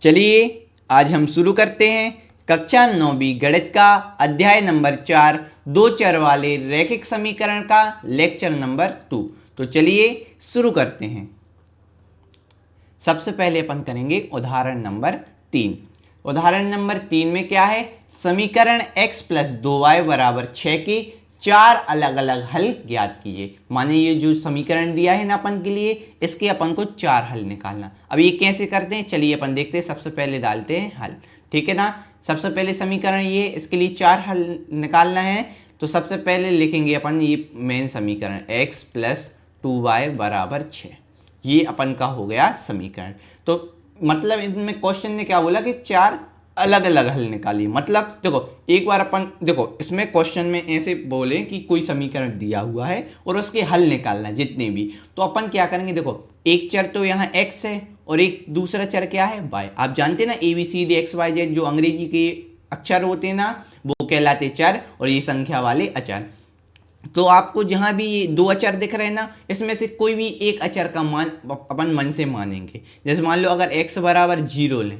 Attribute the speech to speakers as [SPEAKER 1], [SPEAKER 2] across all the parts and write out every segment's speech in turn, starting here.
[SPEAKER 1] चलिए आज हम शुरू करते हैं कक्षा 9वीं गणित का अध्याय नंबर 4 दो चर वाले रैखिक समीकरण का लेक्चर नंबर 2। तो चलिए शुरू करते हैं। सबसे पहले अपन करेंगे उदाहरण नंबर 3। उदाहरण नंबर 3 में क्या है, समीकरण x प्लस 2y बराबर 6 की चार अलग अलग हल ज्ञात कीजिए। माने ये जो समीकरण दिया है ना अपन के लिए, इसके अपन को चार हल निकालना। अब ये कैसे करते हैं चलिए अपन देखते हैं। सबसे पहले डालते हैं हल, ठीक है ना। सबसे पहले समीकरण ये, इसके लिए चार हल निकालना है। तो सबसे पहले लिखेंगे अपन ये मेन समीकरण x प्लस 2y बराबर 6, ये अपन का हो गया समीकरण। तो मतलब इनमें क्वेश्चन ने क्या बोला कि चार अलग अलग हल निकालिए। मतलब देखो एक बार अपन देखो इसमें क्वेश्चन में ऐसे बोले कि कोई समीकरण दिया हुआ है और उसके हल निकालना है जितने भी। तो अपन क्या करेंगे, देखो एक चर तो यहाँ x है और एक दूसरा चर क्या है y। आप जानते हैं ना ABCD XYZ जो अंग्रेजी के अक्षर होते हैं ना, वो कहलाते चर और ये संख्या वाले अचर। तो आपको जहां भी ये दो अचर दिख रहे हैं ना, इसमें से कोई भी एक अचर का मान अपन मन से मानेंगे। जैसे मान लो अगर x बराबर 0 लें,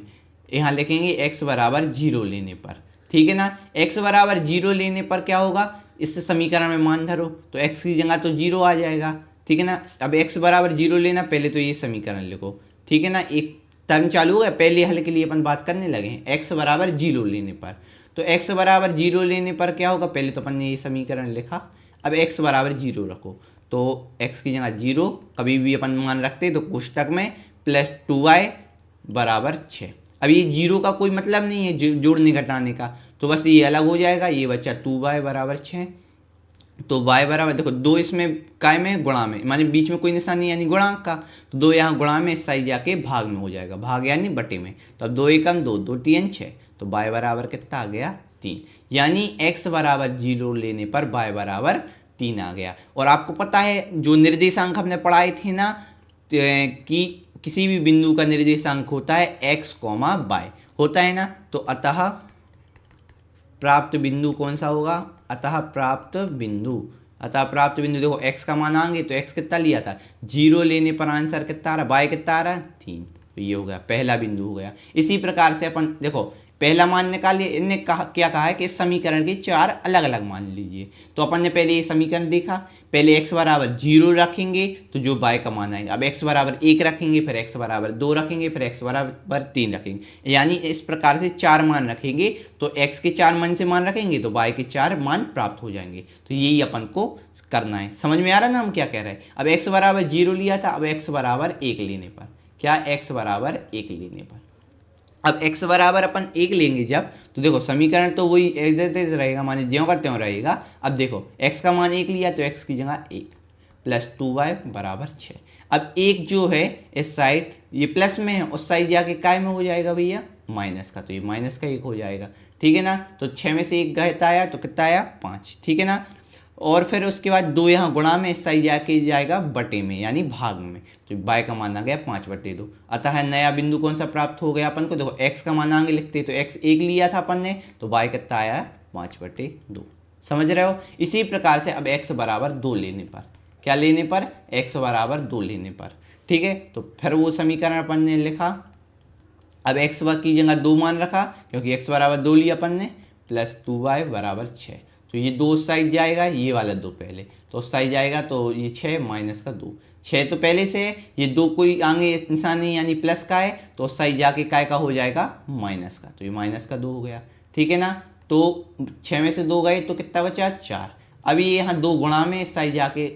[SPEAKER 1] यहाँ लिखेंगे x बराबर 0 लेने पर, ठीक है ना। x बराबर 0 लेने पर क्या होगा, इससे समीकरण में मान धरो तो x की जगह तो 0 आ जाएगा, ठीक है ना। अब x बराबर 0 लेना, पहले तो ये समीकरण लिखो, ठीक है ना। एक टर्म चालू हो गया, पहले हल के लिए अपन बात करने लगे हैं। x बराबर 0 लेने पर, तो x बराबर 0 लेने पर क्या होगा, पहले तो अपन ने ये समीकरण लिखा। अब x बराबर 0 रखो, तो x की जगह 0 कभी भी अपन मान रखते तो कोष्टक में प्लस 2y बराबर 6। अब ये 0 का कोई मतलब नहीं है जोड़ने घटाने का, तो बस ये अलग हो जाएगा। ये बच्चा 2y बराबर 6। तो y बराबर देखो दो इसमें काय में गुणा में, माने बीच में कोई निशान नहीं यानी गुणांक का, तो दो यहाँ गुणा में इस साइड जाके भाग में हो जाएगा, भाग यानी बटे में। तो अब 2 एकम 2, 2 तीन 6, तो y बराबर कितना आ गया 3। यानी x बराबर 0 लेने पर y बराबर 3 आ गया। और आपको पता है जो निर्देशांक हमने पढ़ाए थे ना कि किसी भी बिंदु का निर्देशांक होता है x, y होता है ना। तो अतः प्राप्त बिंदु कौन सा होगा, अतः प्राप्त बिंदु देखो x का मान आएंगे तो x कितना लिया था 0 लेने पर आंसर कितना आ रहा, y कितना आ रहा है 3। तो ये हो गया पहला बिंदु हो गया। इसी प्रकार से अपन देखो पहला मान निकालिए। इनने क्या कहा है कि इस समीकरण के चार अलग अलग मान लीजिए। तो अपन ने पहले ये समीकरण देखा, पहले x बराबर 0 रखेंगे तो जो y का मान आएगा। अब x बराबर 1 रखेंगे, फिर x बराबर 2 रखेंगे, फिर x बराबर 3 रखेंगे। यानी इस प्रकार से चार मान रखेंगे, तो x के चार मान से मान रखेंगे तो y के चार मान प्राप्त हो जाएंगे। तो यही अपन को करना है। समझ में आ रहा है ना हम क्या कह रहे हैं। अब x बराबर 0 लिया था, अब x बराबर 1 लेने पर क्या, x बराबर 1 लेने पर अब x बराबर अपन 1 लेंगे जब, तो देखो समीकरण तो वही एज रहेगा, माने ज्यों का त्यों रहेगा। अब देखो x का मान 1 लिया तो x की जगह 1 प्लस 2y बराबर 6। अब 1 जो है इस साइड ये प्लस में है, उस साइड जाके काय में हो जाएगा भैया माइनस का, तो ये माइनस का 1 हो जाएगा, ठीक है ना। तो 6 में से 1 घटा आया तो कितना आया 5, ठीक है ना। और फिर उसके बाद 2 यहाँ गुणा में, इस साइड जाके जाएगा बटे में यानी भाग में, तो y का मान आ गया 5/2। अतः नया बिंदु कौन सा प्राप्त हो गया अपन को, देखो x का मान आगे लिखते तो x 1 लिया था अपन ने, तो y कितना आया 5/2। समझ रहे हो। इसी प्रकार से अब x बराबर 2 लेने पर, क्या लेने पर, x बराबर 2 लेने पर, ठीक है। तो फिर वो समीकरण अपन ने लिखा। अब x की जगह 2 मान रखा क्योंकि x बराबर 2 लिया अपन ने, प्लस 2y बराबर 6। तो ये 2 साइड जाएगा, ये वाला 2 पहले तो उस साइड जाएगा, तो ये 6 माइनस का 2, 6 तो पहले से है, ये 2 कोई आगे निशान नहीं यानी प्लस का है, तो उस साइड जाके काय का हो जाएगा माइनस का, तो ये माइनस का 2 हो गया, ठीक है ना। तो 6 में से 2 गए तो कितना बचा 4। अब ये यहाँ 2 गुणा में, इस साइड जाके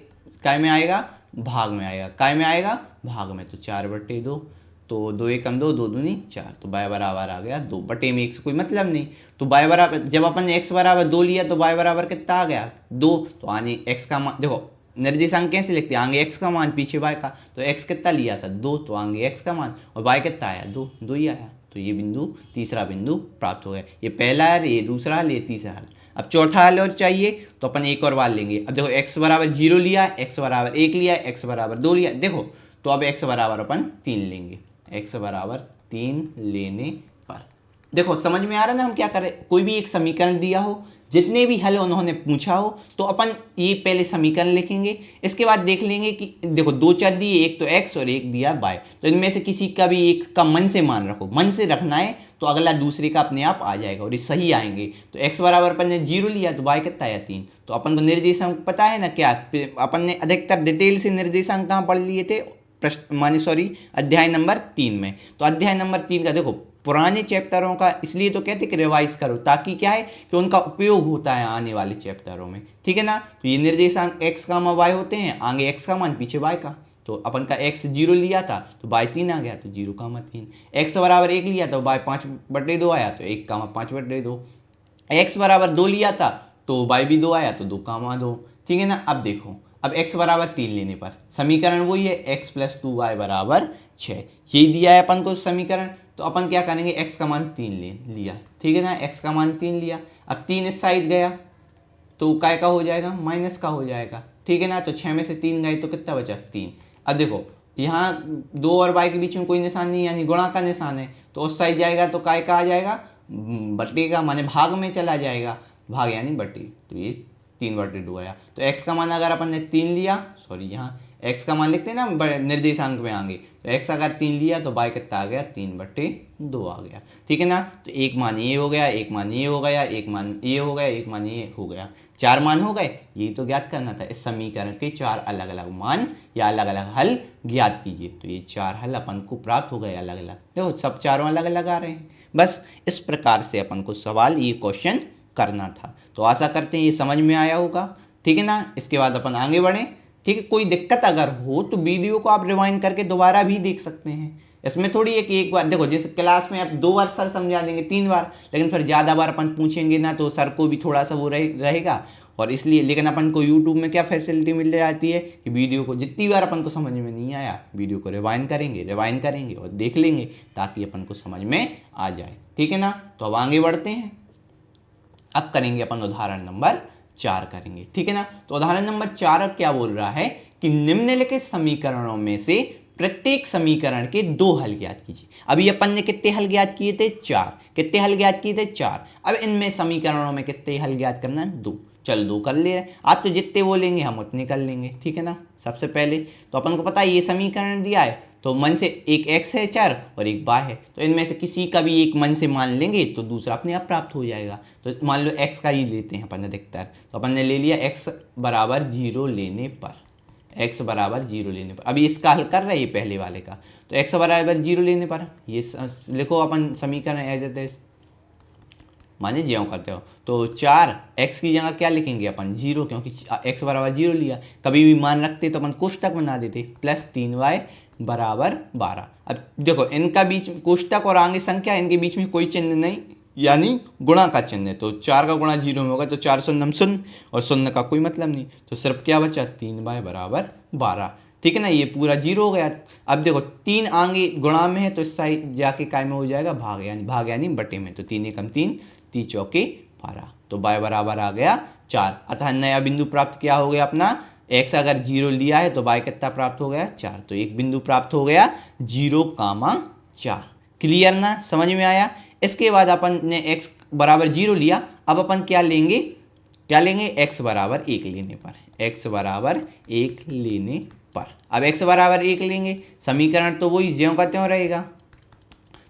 [SPEAKER 1] काय में आएगा भाग में आएगा, काय में आएगा भाग में, तो 4/2। तो 2 एकम 2, 2 दूनी 4, तो y बराबर आ गया 2 बटे में 1 से कोई मतलब नहीं। तो y बराबर जब अपन ने x बराबर 2 लिया तो y बराबर कितना आ गया 2। तो आने x का मान देखो निर्देशांक कैसे लिखते हैं, आगे x का मान पीछे y का, तो x कितना लिया था 2, तो आगे x का मान और y कितना आया 2, 2 ही आया। तो ये बिंदु तीसरा बिंदु प्राप्त हो गया। ये पहला हल, ये दूसरा हल, ये तीसरा हल। अब चौथा हल और चाहिए तो अपन एक और बार लेंगे। अब देखो x बराबर 0 लिया, x बराबर 1 लिया, x बराबर 2 लिया, देखो तो अब x बराबर अपन 3 लेंगे, x बराबर 3 लेने पर देखो समझ में आ रहा है ना हम क्या करें। कोई भी एक समीकरण दिया हो जितने भी हल उन्होंने पूछा हो तो अपन ये पहले समीकरण लिखेंगे, इसके बाद देख लेंगे कि देखो दो चर दिए, एक तो x और एक दिया y, तो इनमें से किसी का भी एक का मन से मान रखो, मन से रखना है तो अगला दूसरे का अपने आप आ जाएगा और ये सही आएंगे। तो x बराबर अपन ने 0 लिया तो y कितना आया 3। तो अपन को निर्देशांक पता है ना क्या, अपन ने अधिकतर डिटेल से निर्देशांक कहाँ पढ़ लिए थे, अध्याय नंबर 3 में। तो अध्याय नंबर 3 का देखो पुराने चैप्टरों का इसलिए तो कहते कि रिवाइज करो, ताकि क्या है कि उनका उपयोग होता है आने वाले चैप्टरों में, ठीक है ना। तो ये निर्देशांक x का y होते हैं, आगे x का मान पीछे y का। तो अपन का x 0 लिया था तो y 3 आ गया, तो 0 का 3। x बराबर 1 लिया तो y 5/2 आया, तो 1 का 5/2। x बराबर 2 लिया था तो y भी 2 आया, तो 2 का 2, ठीक है ना। अब देखो, अब x बराबर 3 लेने पर समीकरण वही है, x + 2y बराबर 6, यही दिया है अपन को समीकरण। तो अपन क्या करेंगे, x का मान 3 लिया, ठीक है ना, x का मान 3 लिया। अब 3 इस साइड गया तो काय का हो जाएगा, माइनस का हो जाएगा, ठीक है ना। तो 6 में से 3 गए तो कितना बचा, 3। अब देखो यहाँ 2 और y के बीच में कोई निशान नहीं, यानी गुणा का निशान है, तो उस साइड जाएगा तो काय का आ जाएगा, बटे का, माने भाग में चला जाएगा, भाग यानी बटे, तो ये 3/2 आया। तो x का मान अगर अपन ने 3 लिया, सॉरी यहाँ x का मान लिखते हैं ना निर्देशांक में आगे, तो x अगर 3 लिया तो y कितना आ गया, 3/2 आ गया, ठीक है ना। तो एक मान ये हो गया, एक मान ये हो गया, एक मान ये हो गया, एक मान ये हो गया, 4 मान हो गए। यही तो ज्ञात करना था, इस समीकरण के 4 अलग अलग मान या अलग अलग हल ज्ञात कीजिए। तो ये 4 हल अपन को प्राप्त हो गए अलग अलग, देखो सब चारों अलग अलग आ रहे हैं। बस इस प्रकार से अपन को सवाल, ये क्वेश्चन करना था। तो आशा करते हैं ये समझ में आया होगा, ठीक है ना। इसके बाद अपन आगे बढ़ें, ठीक है। कोई दिक्कत अगर हो तो वीडियो को आप रिवाइंड करके दोबारा भी देख सकते हैं। इसमें थोड़ी है कि एक बार देखो, जैसे क्लास में आप 2 बार सर समझा देंगे, 3 बार, लेकिन फिर ज़्यादा बार अपन पूछेंगे ना तो सर को भी थोड़ा सा वो रहेगा, और इसलिए। लेकिन अपन को यूट्यूब में क्या फैसिलिटी मिल जाती है कि वीडियो को जितनी बार अपन को समझ में नहीं आया, वीडियो को रिवाइंड करेंगे और देख लेंगे, ताकि अपन को समझ में आ जाए, ठीक है ना। तो अब आगे बढ़ते हैं, अब करेंगे अपन उदाहरण नंबर 4 करेंगे, ठीक है ना। तो उदाहरण नंबर 4 अब क्या बोल रहा है कि निम्नलिखित समीकरणों में से प्रत्येक समीकरण के 2 हल ज्ञात कीजिए। अभी अपन ने कितने हल ज्ञात किए थे, 4। कितने हल ज्ञात किए थे, 4। अब इनमें समीकरणों में कितने हल ज्ञात करना है, 2। चल 2 कर ले रहे, आप तो जितने बोलेंगे हम उतने कर लेंगे, ठीक है ना। सबसे पहले तो अपन को पता है ये समीकरण दिया है, तो मन से एक x है चर और एक y है, तो इनमें से किसी का भी एक मन से मान लेंगे तो दूसरा अपने आप प्राप्त हो जाएगा। तो मान लो x का ही लेते हैं अपन अधिकतर, तो अपन ने ले लिया x बराबर 0 लेने पर, x बराबर 0 लेने पर। अभी इसका हल कर रहे हैं पहले वाले का, तो x बराबर 0 लेने पर ये लिखो अपन समीकरण एज इट इज, माने ज्यों करते हो। तो 4x की जगह क्या लिखेंगे अपन, 0, क्योंकि x बराबर 0 लिया। कभी भी मान रखते तो अपन कोष्टक बना देते, प्लस 3y बराबर 12। अब देखो इनका बीच कोष्टक और आगे संख्या, इनके बीच में कोई चिन्ह नहीं, यानी गुणा का चिन्ह है। तो 4 का गुणा 0 में होगा, तो 4 शून्य 0 और 0 का कोई मतलब नहीं, तो सिर्फ क्या बचा, 3y बराबर 12, ठीक है ना। ये पूरा 0 हो गया। अब देखो 3 आगे गुणा में है, तो इस साइड जाके काय में हो जाएगा, भाग यानी बटे में। तो 3 एकम 3, 3 चौके 12, तो y बराबर आ गया 4। अतः नया बिंदु प्राप्त क्या हो गया अपना, x अगर 0 लिया है तो y कितना प्राप्त हो गया, 4। तो एक बिंदु प्राप्त हो गया 0,4। क्लियर ना, समझ में आया। इसके बाद अपन ने x बराबर 0 लिया, अब अपन क्या लेंगे, x बराबर 1 लेने पर, x बराबर 1 लेने पर। अब x बराबर 1 लेंगे, समीकरण तो वही ज्यों का त्यों रहेगा।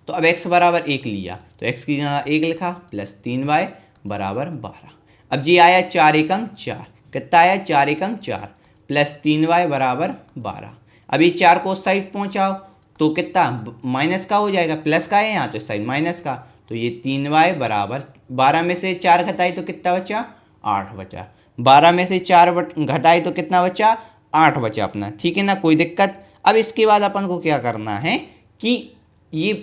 [SPEAKER 1] तो अब x बराबर 1 लिया, तो x की जगह 1 लिखा, प्लस 3y बराबर 12। अब जी आया 4 एकम 4, कितना आया, 4 एकम 4, प्लस 3y बराबर 12। अब ये 4 को उस साइड पहुँचाओ तो कितना, माइनस का हो जाएगा, प्लस का है यहाँ तो इस साइड माइनस का। तो ये 3y बराबर 12 में से 4 घटाई तो कितना बचा, 8 बचा। 12 में से 4 घटाई तो कितना बचा, 8 बचा अपना, ठीक है ना, कोई दिक्कत। अब इसके बाद अपन को क्या करना है कि ये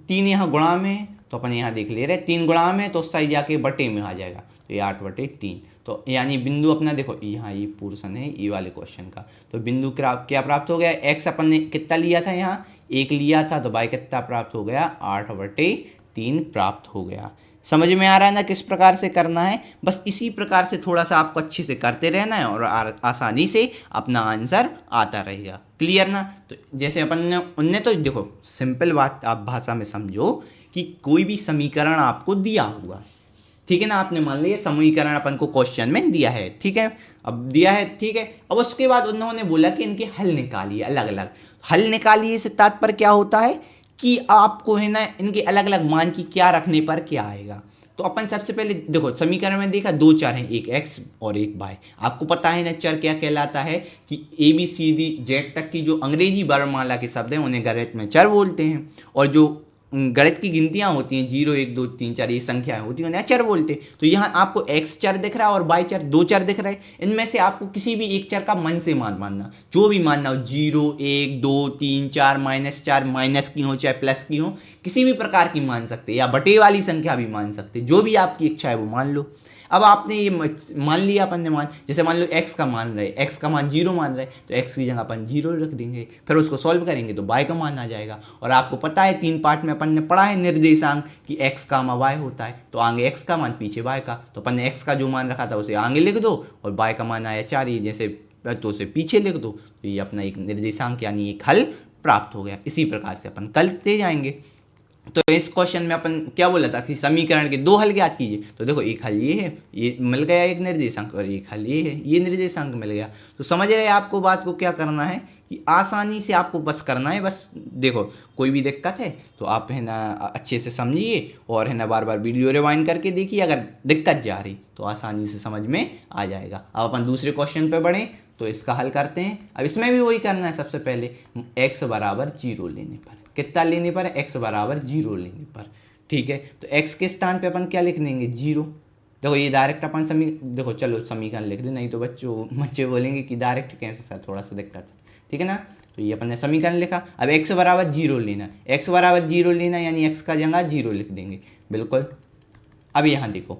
[SPEAKER 1] 3 यहाँ गुणा में है, तो अपन यहाँ देख ले रहे 3 गुणा में, तो उस साइड जाके बटे में आ जाएगा, तो ये 8/3। तो यानी बिंदु अपना देखो यहाँ ये पोर्शन है ये वाले क्वेश्चन का, तो बिंदु क्या प्राप्त हो गया, x अपन ने कितना लिया था, यहाँ 1 लिया था, तो y कितना प्राप्त हो गया, 8/3 प्राप्त हो गया। समझ में आ रहा है ना किस प्रकार से करना है। बस इसी प्रकार से थोड़ा सा आपको अच्छे से करते रहना है और आसानी से अपना आंसर आता रहेगा। क्लियर ना। तो जैसे अपन ने उनने तो देखो सिंपल बात आप भाषा में समझो कि कोई भी समीकरण आपको दिया होगा, ठीक है ना, आपने मान लिया समीकरण अपन को क्वेश्चन में दिया है, ठीक है, अब दिया है, ठीक है। अब उसके बाद उन्होंने बोला कि इनके हल निकालिए, अलग अलग हल निकालिए से तात्पर्य क्या होता है कि आपको है ना इनके अलग अलग मान की क्या रखने पर क्या आएगा। तो अपन सबसे पहले देखो समीकरण में देखा दो चर हैं, एक x और एक y। आपको पता है ना चर क्या कहलाता है कि ABCD Z तक की जो अंग्रेजी वर्णमाला के शब्द हैं उन्हें गणित में चर बोलते हैं, और जो गणित की गिनतियां होती हैं 0 1 2 3 4 ये संख्याएं होती हैं उन्हें चर बोलते हैं। तो यहाँ आपको x चर दिख रहा है और y चर, दो चर दिख रहे हैं। इनमें से आपको किसी भी एक चर का मन से मान मानना, जो भी मानना हो, 0 1 2 3 4 -4 माइनस की हो चाहे प्लस की हो, किसी भी प्रकार की मान सकते, या बटे वाली संख्या भी मान सकते, जो भी आपकी इच्छा है वो मान लो। अब आपने ये मान लिया अपन ने मान, जैसे मान लो x का मान रहे, x का मान 0 मान रहे, तो x की जगह अपन 0 रख देंगे, फिर उसको सॉल्व करेंगे तो y का मान आ जाएगा। और आपको पता है 3 पार्ट में अपन ने पढ़ा है निर्देशांक कि x का y होता है, तो आगे x का मान पीछे y का, तो अपन ने x का जो मान रखा था उसे आगे लिख दो और y का मान आया 4, ये जैसे तो उसे पीछे लिख दो, तो ये अपना एक निर्देशांक यानी एक हल प्राप्त हो गया। इसी प्रकार से अपन करते जाएंगे। तो इस क्वेश्चन में अपन क्या बोला था कि समीकरण के दो हल ज्ञात कीजिए, तो देखो एक हल ये है, ये मिल गया एक निर्देशांक, और एक हल ये है, ये निर्देशांक मिल गया। तो समझ रहे आपको बात को क्या करना है कि आसानी से आपको बस करना है, बस देखो कोई भी दिक्कत है तो आप है ना अच्छे से समझिए और है ना बार बार वीडियो रिवाइंड करके देखिए, अगर दिक्कत जा रही तो आसानी से समझ में आ जाएगा। अब अपन दूसरे क्वेश्चन पे बढ़ें तो इसका हल करते हैं। अब इसमें भी वही करना है, सबसे पहले x बराबर 0 लेने पर, कितना लेने पर, x बराबर 0 लेने पर, ठीक है। तो x के स्थान पे अपन क्या लिख देंगे, 0। देखो ये डायरेक्ट अपन देखो चलो समीकरण लिख दे, नहीं तो बच्चे बोलेंगे कि डायरेक्ट कैसे सर, थोड़ा सा दिक्कत है, ठीक है ना। तो ये अपन ने समीकरण लिखा। अब x बराबर 0 लेना, x बराबर 0 लेना यानी x का जगह 0 लिख देंगे, बिल्कुल। अब यहाँ देखो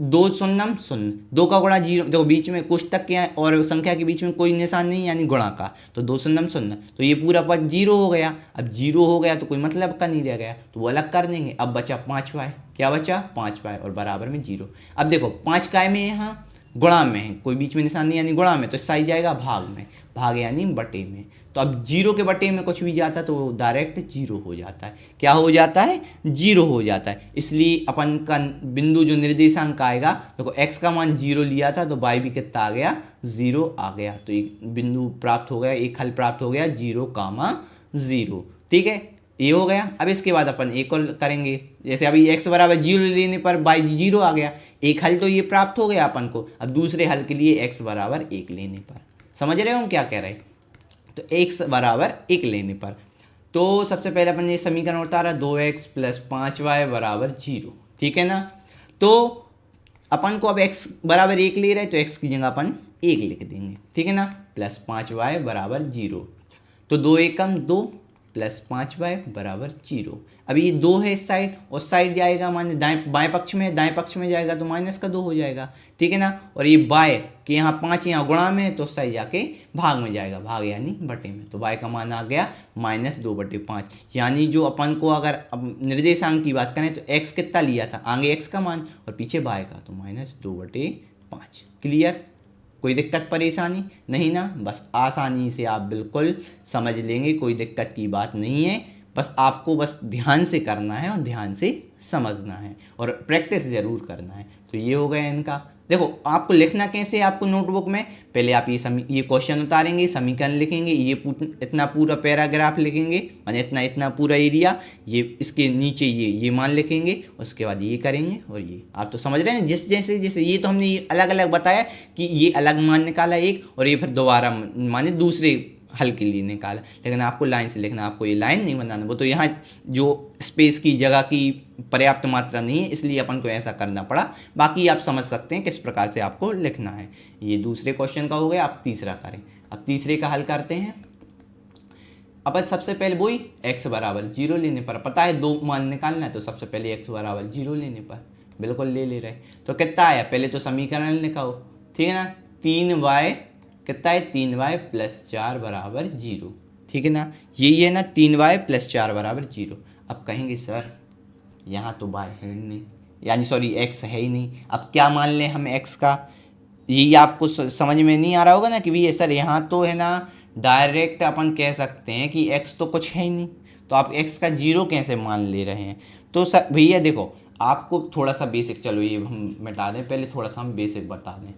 [SPEAKER 1] 2 शून्यम शून्य, 2 का गुणा 0, देखो बीच में कोष्टक के और संख्या के बीच में कोई निशान नहीं यानी गुणा का, तो 2 शून्यम शून्य, तो ये पूरा पद 0 हो गया। अब 0 हो गया तो कोई मतलब का नहीं रह गया, तो वो अलग कर देंगे। अब बचा 5y, क्या बचा 5y और बराबर में 0। अब देखो 5 काय में यहाँ गुणा में है, कोई बीच में निशान नहीं यानी गुणा में, तो इससे आई जाएगा भाग में, भाग यानी बटे में। तो अब 0 के बटे में कुछ भी जाता है तो वो डायरेक्ट 0 हो जाता है, क्या हो जाता है 0 हो जाता है। इसलिए अपन का बिंदु जो निर्देशांक आएगा, देखो x का मान 0 लिया था तो y भी कितना आ गया 0 आ गया, तो एक बिंदु प्राप्त हो गया, एक हल प्राप्त हो गया 0,0, ठीक है, ये हो गया। अब इसके बाद अपन एक और करेंगे, जैसे अभी x बराबर 0 लेने पर y 0 आ गया, एक हल तो ये प्राप्त हो गया अपन को। अब दूसरे हल के लिए x बराबर 1 लेने पर, समझ रहे हो हम क्या कह रहे हैं, तो x बराबर 1 लेने पर, तो सबसे पहले अपन ये समीकरण उतारा 2x + 5y बराबर 0, ठीक है ना। तो अपन को अब x बराबर 1 ले रहे हैं तो x की जगह अपन 1 लिख देंगे, ठीक है ना, प्लस 5y बराबर 0, तो 2 एकम 2 प्लस 5y बराबर 0। अब ये 2 है इस साइड, उस साइड जाएगा माने दाएं बाएं पक्ष में, दाएं पक्ष में जाएगा तो -2 हो जाएगा, ठीक है ना। और ये y कि यहाँ 5 यहाँ गुणा में है तो उस साइड जाके भाग में जाएगा, भाग यानी बटे में, तो y का मान आ गया -2/5। यानी जो अपन को अगर अब निर्देशांक की बात करें तो x कितना लिया था, आगे x का मान और पीछे y का, तो -2/5। क्लियर, कोई दिक्कत परेशानी नहीं ना, बस आसानी से आप बिल्कुल समझ लेंगे, कोई दिक्कत की बात नहीं है। बस आपको बस ध्यान से करना है और ध्यान से समझना है और प्रैक्टिस ज़रूर करना है। तो ये हो गया इनका। देखो आपको लिखना कैसे है, आपको नोटबुक में पहले आप ये क्वेश्चन उतारेंगे, समीकरण लिखेंगे, ये इतना पूरा पैराग्राफ लिखेंगे, माने इतना पूरा एरिया, ये इसके नीचे ये मान लिखेंगे, उसके बाद ये करेंगे और ये आप तो समझ रहे हैं। जैसे ये तो हमने अलग अलग बताया कि ये अलग मान निकाला एक, और ये फिर दोबारा माने दूसरे हल के लिए निकाला, लेकिन आपको लाइन से लिखना, आपको ये लाइन नहीं बनाना, वो तो यहाँ जो स्पेस की जगह की पर्याप्त मात्रा नहीं है इसलिए अपन को ऐसा करना पड़ा। बाकी आप समझ सकते हैं किस प्रकार से आपको लिखना है। ये दूसरे क्वेश्चन का हो गया, आप तीसरा करें। अब तीसरे का हल करते हैं। अब सबसे पहले वही x बराबर 0 लेने पर, पता है 2 मान निकालना है, तो सबसे पहले x बराबर 0 लेने पर बिल्कुल ले रहे, तो कितना आया, पहले तो समीकरण लिखाओ, ठीक है ना। 3y कितना है, 3y + 4 बराबर 0, ठीक है ना, यही है ना, 3y + 4 बराबर 0। अब कहेंगे सर यहाँ तो y है नहीं, यानी सॉरी x है ही नहीं, अब क्या मान लें हम x का, यही आपको समझ में नहीं आ रहा होगा ना कि भैया सर यहाँ तो है ना डायरेक्ट अपन कह सकते हैं कि x तो कुछ है ही नहीं, तो आप x का 0 कैसे मान ले रहे हैं। तो सर भैया देखो आपको थोड़ा सा बेसिक, चलो ये हम मिटा दें, पहले थोड़ा सा हम बेसिक बता दें।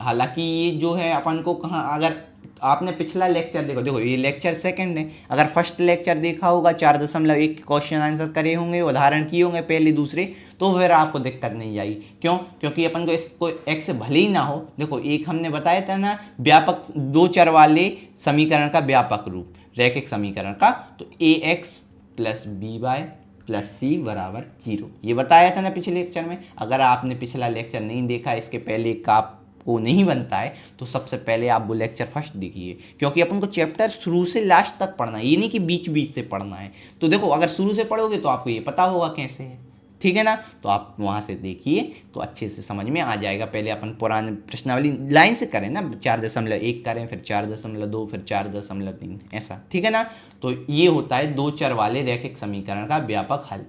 [SPEAKER 1] हालांकि ये जो है अपन को कहाँ, अगर आपने पिछला लेक्चर देखो, देखो ये लेक्चर सेकंड है, अगर फर्स्ट लेक्चर देखा होगा 4.1 क्वेश्चन आंसर करे होंगे, उदाहरण किए होंगे पहले दूसरे, तो फिर आपको दिक्कत नहीं आई। क्यों? क्योंकि अपन को इसको एक्स भले ही ना हो, देखो एक हमने बताया था ना व्यापक दो चर वाले समीकरण का व्यापक रूप रैखिक समीकरण का, तो a x plus b y plus c बराबर 0, ये बताया था ना पिछले लेक्चर में। अगर आपने पिछला लेक्चर नहीं देखा, इसके पहले का वो नहीं बनता है, तो सबसे पहले आप वो लेक्चर फर्स्ट देखिए, क्योंकि अपन को चैप्टर शुरू से लास्ट तक पढ़ना है, ये नहीं कि बीच बीच से पढ़ना है। तो देखो अगर शुरू से पढ़ोगे तो आपको ये पता होगा कैसे है, ठीक है ना। तो आप वहाँ से देखिए तो अच्छे से समझ में आ जाएगा। पहले अपन पुराने प्रश्नावली लाइन से करें ना, 4.1 करें, फिर 4.2, फिर 4.3, ऐसा, ठीक है ना। तो ये होता है दो चर वाले रैखिक समीकरण का व्यापक हल।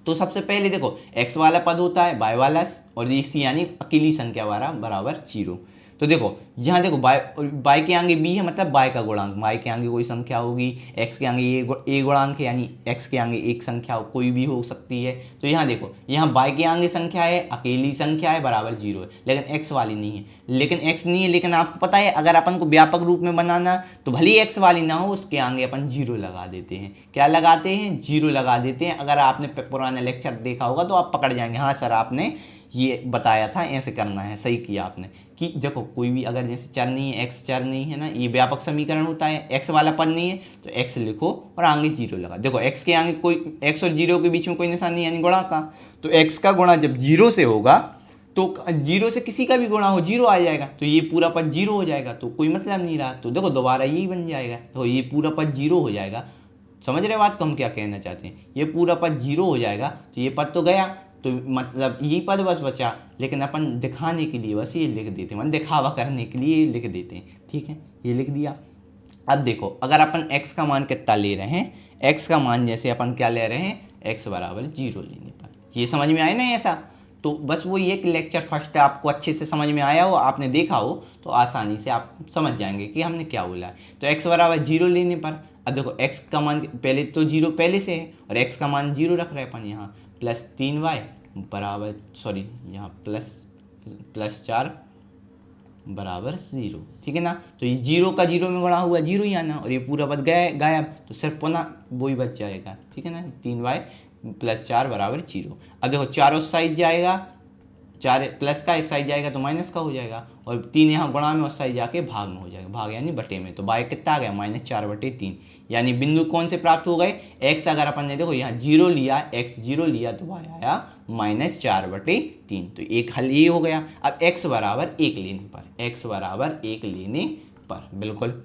[SPEAKER 1] तो सबसे पहले देखो x वाला पद होता है y वाला, और ये सी यानी अकेली संख्या वाला बराबर 0। तो देखो यहाँ देखो y के आगे b है, मतलब y का गुणांक, y के आगे कोई संख्या होगी, x के आगे a गुणांक है, यानी x के आगे एक संख्या कोई भी हो सकती है। तो यहाँ देखो, यहाँ y के आगे संख्या है, अकेली संख्या है, बराबर 0 है, लेकिन x वाली नहीं है, लेकिन आपको पता है अगर अपन को व्यापक रूप में बनाना तो भले ही x वाली ना हो, उसके आगे अपन 0 लगा देते हैं। क्या लगाते हैं? 0 लगा देते हैं। अगर आपने पुराना लेक्चर देखा होगा तो आप पकड़ जाएंगे, हाँ सर आपने ये बताया था, ऐसे करना है, सही किया आपने। कि देखो कोई भी अगर जैसे चर नहीं है, x चर नहीं है ना, ये व्यापक समीकरण होता है, x वाला पद नहीं है तो x लिखो और आगे 0 लगा। देखो x के आगे कोई, x और 0 के बीच में कोई निशान नहीं, यानी गुणा का, तो x का गुणा जब 0 से होगा तो 0 से किसी का भी गुणा हो 0 आ जाएगा, तो ये पूरा पद 0 हो जाएगा, तो कोई मतलब नहीं रहा। तो देखो दोबारा यही बन जाएगा, तो ये पूरा पद 0 हो जाएगा। समझ रहे बात को हम क्या कहना चाहते हैं? ये पूरा पद 0 हो जाएगा, तो ये पद तो गया, तो मतलब यही पद बस बचा। लेकिन अपन दिखाने के लिए बस ये लिख देते हैं, मतलब दिखावा करने के लिए लिख देते हैं, ठीक है, ये लिख दिया। अब देखो अगर अपन x का मान कितना ले रहे हैं, x का मान जैसे अपन क्या ले रहे हैं, x बराबर 0 लेने पर, ये समझ में आया ना ऐसा। तो बस वो ये कि लेक्चर फर्स्ट आपको अच्छे से समझ में आया हो, आपने देखा हो, तो आसानी से आप समझ जाएंगे कि हमने क्या बोला है। तो x बराबर 0 लेने पर, अब देखो x का मान पहले तो 0 पहले से है, और x का मान 0 रख रहे हैं अपन यहाँ, प्लस 3y बराबर, सॉरी यहाँ प्लस 4 बराबर 0, ठीक है ना। तो ये 0 का 0 में गुणा हुआ 0 ही आना, और ये पूरा पद गायब, तो सिर्फ पुनः वो ही बच जाएगा, ठीक है ना, 3y प्लस 4 बराबर 0। अब देखो 4 उस साइड जाएगा, 4 प्लस का इस साइड जाएगा तो माइनस का हो जाएगा, और 3 यहाँ गुणा में उस साइड जाके भाग में हो जाएगा, भाग यानी बटे में, तो y कितना आ गया, -4/3। यानी बिंदु कौन से प्राप्त हो गए, x अगर अपन ने देखो यहाँ 0 लिया, x 0 लिया, तो y आया -4/3। तो एक हल ये हो गया। अब x बराबर 1 लेने पर, x बराबर 1 लेने पर बिल्कुल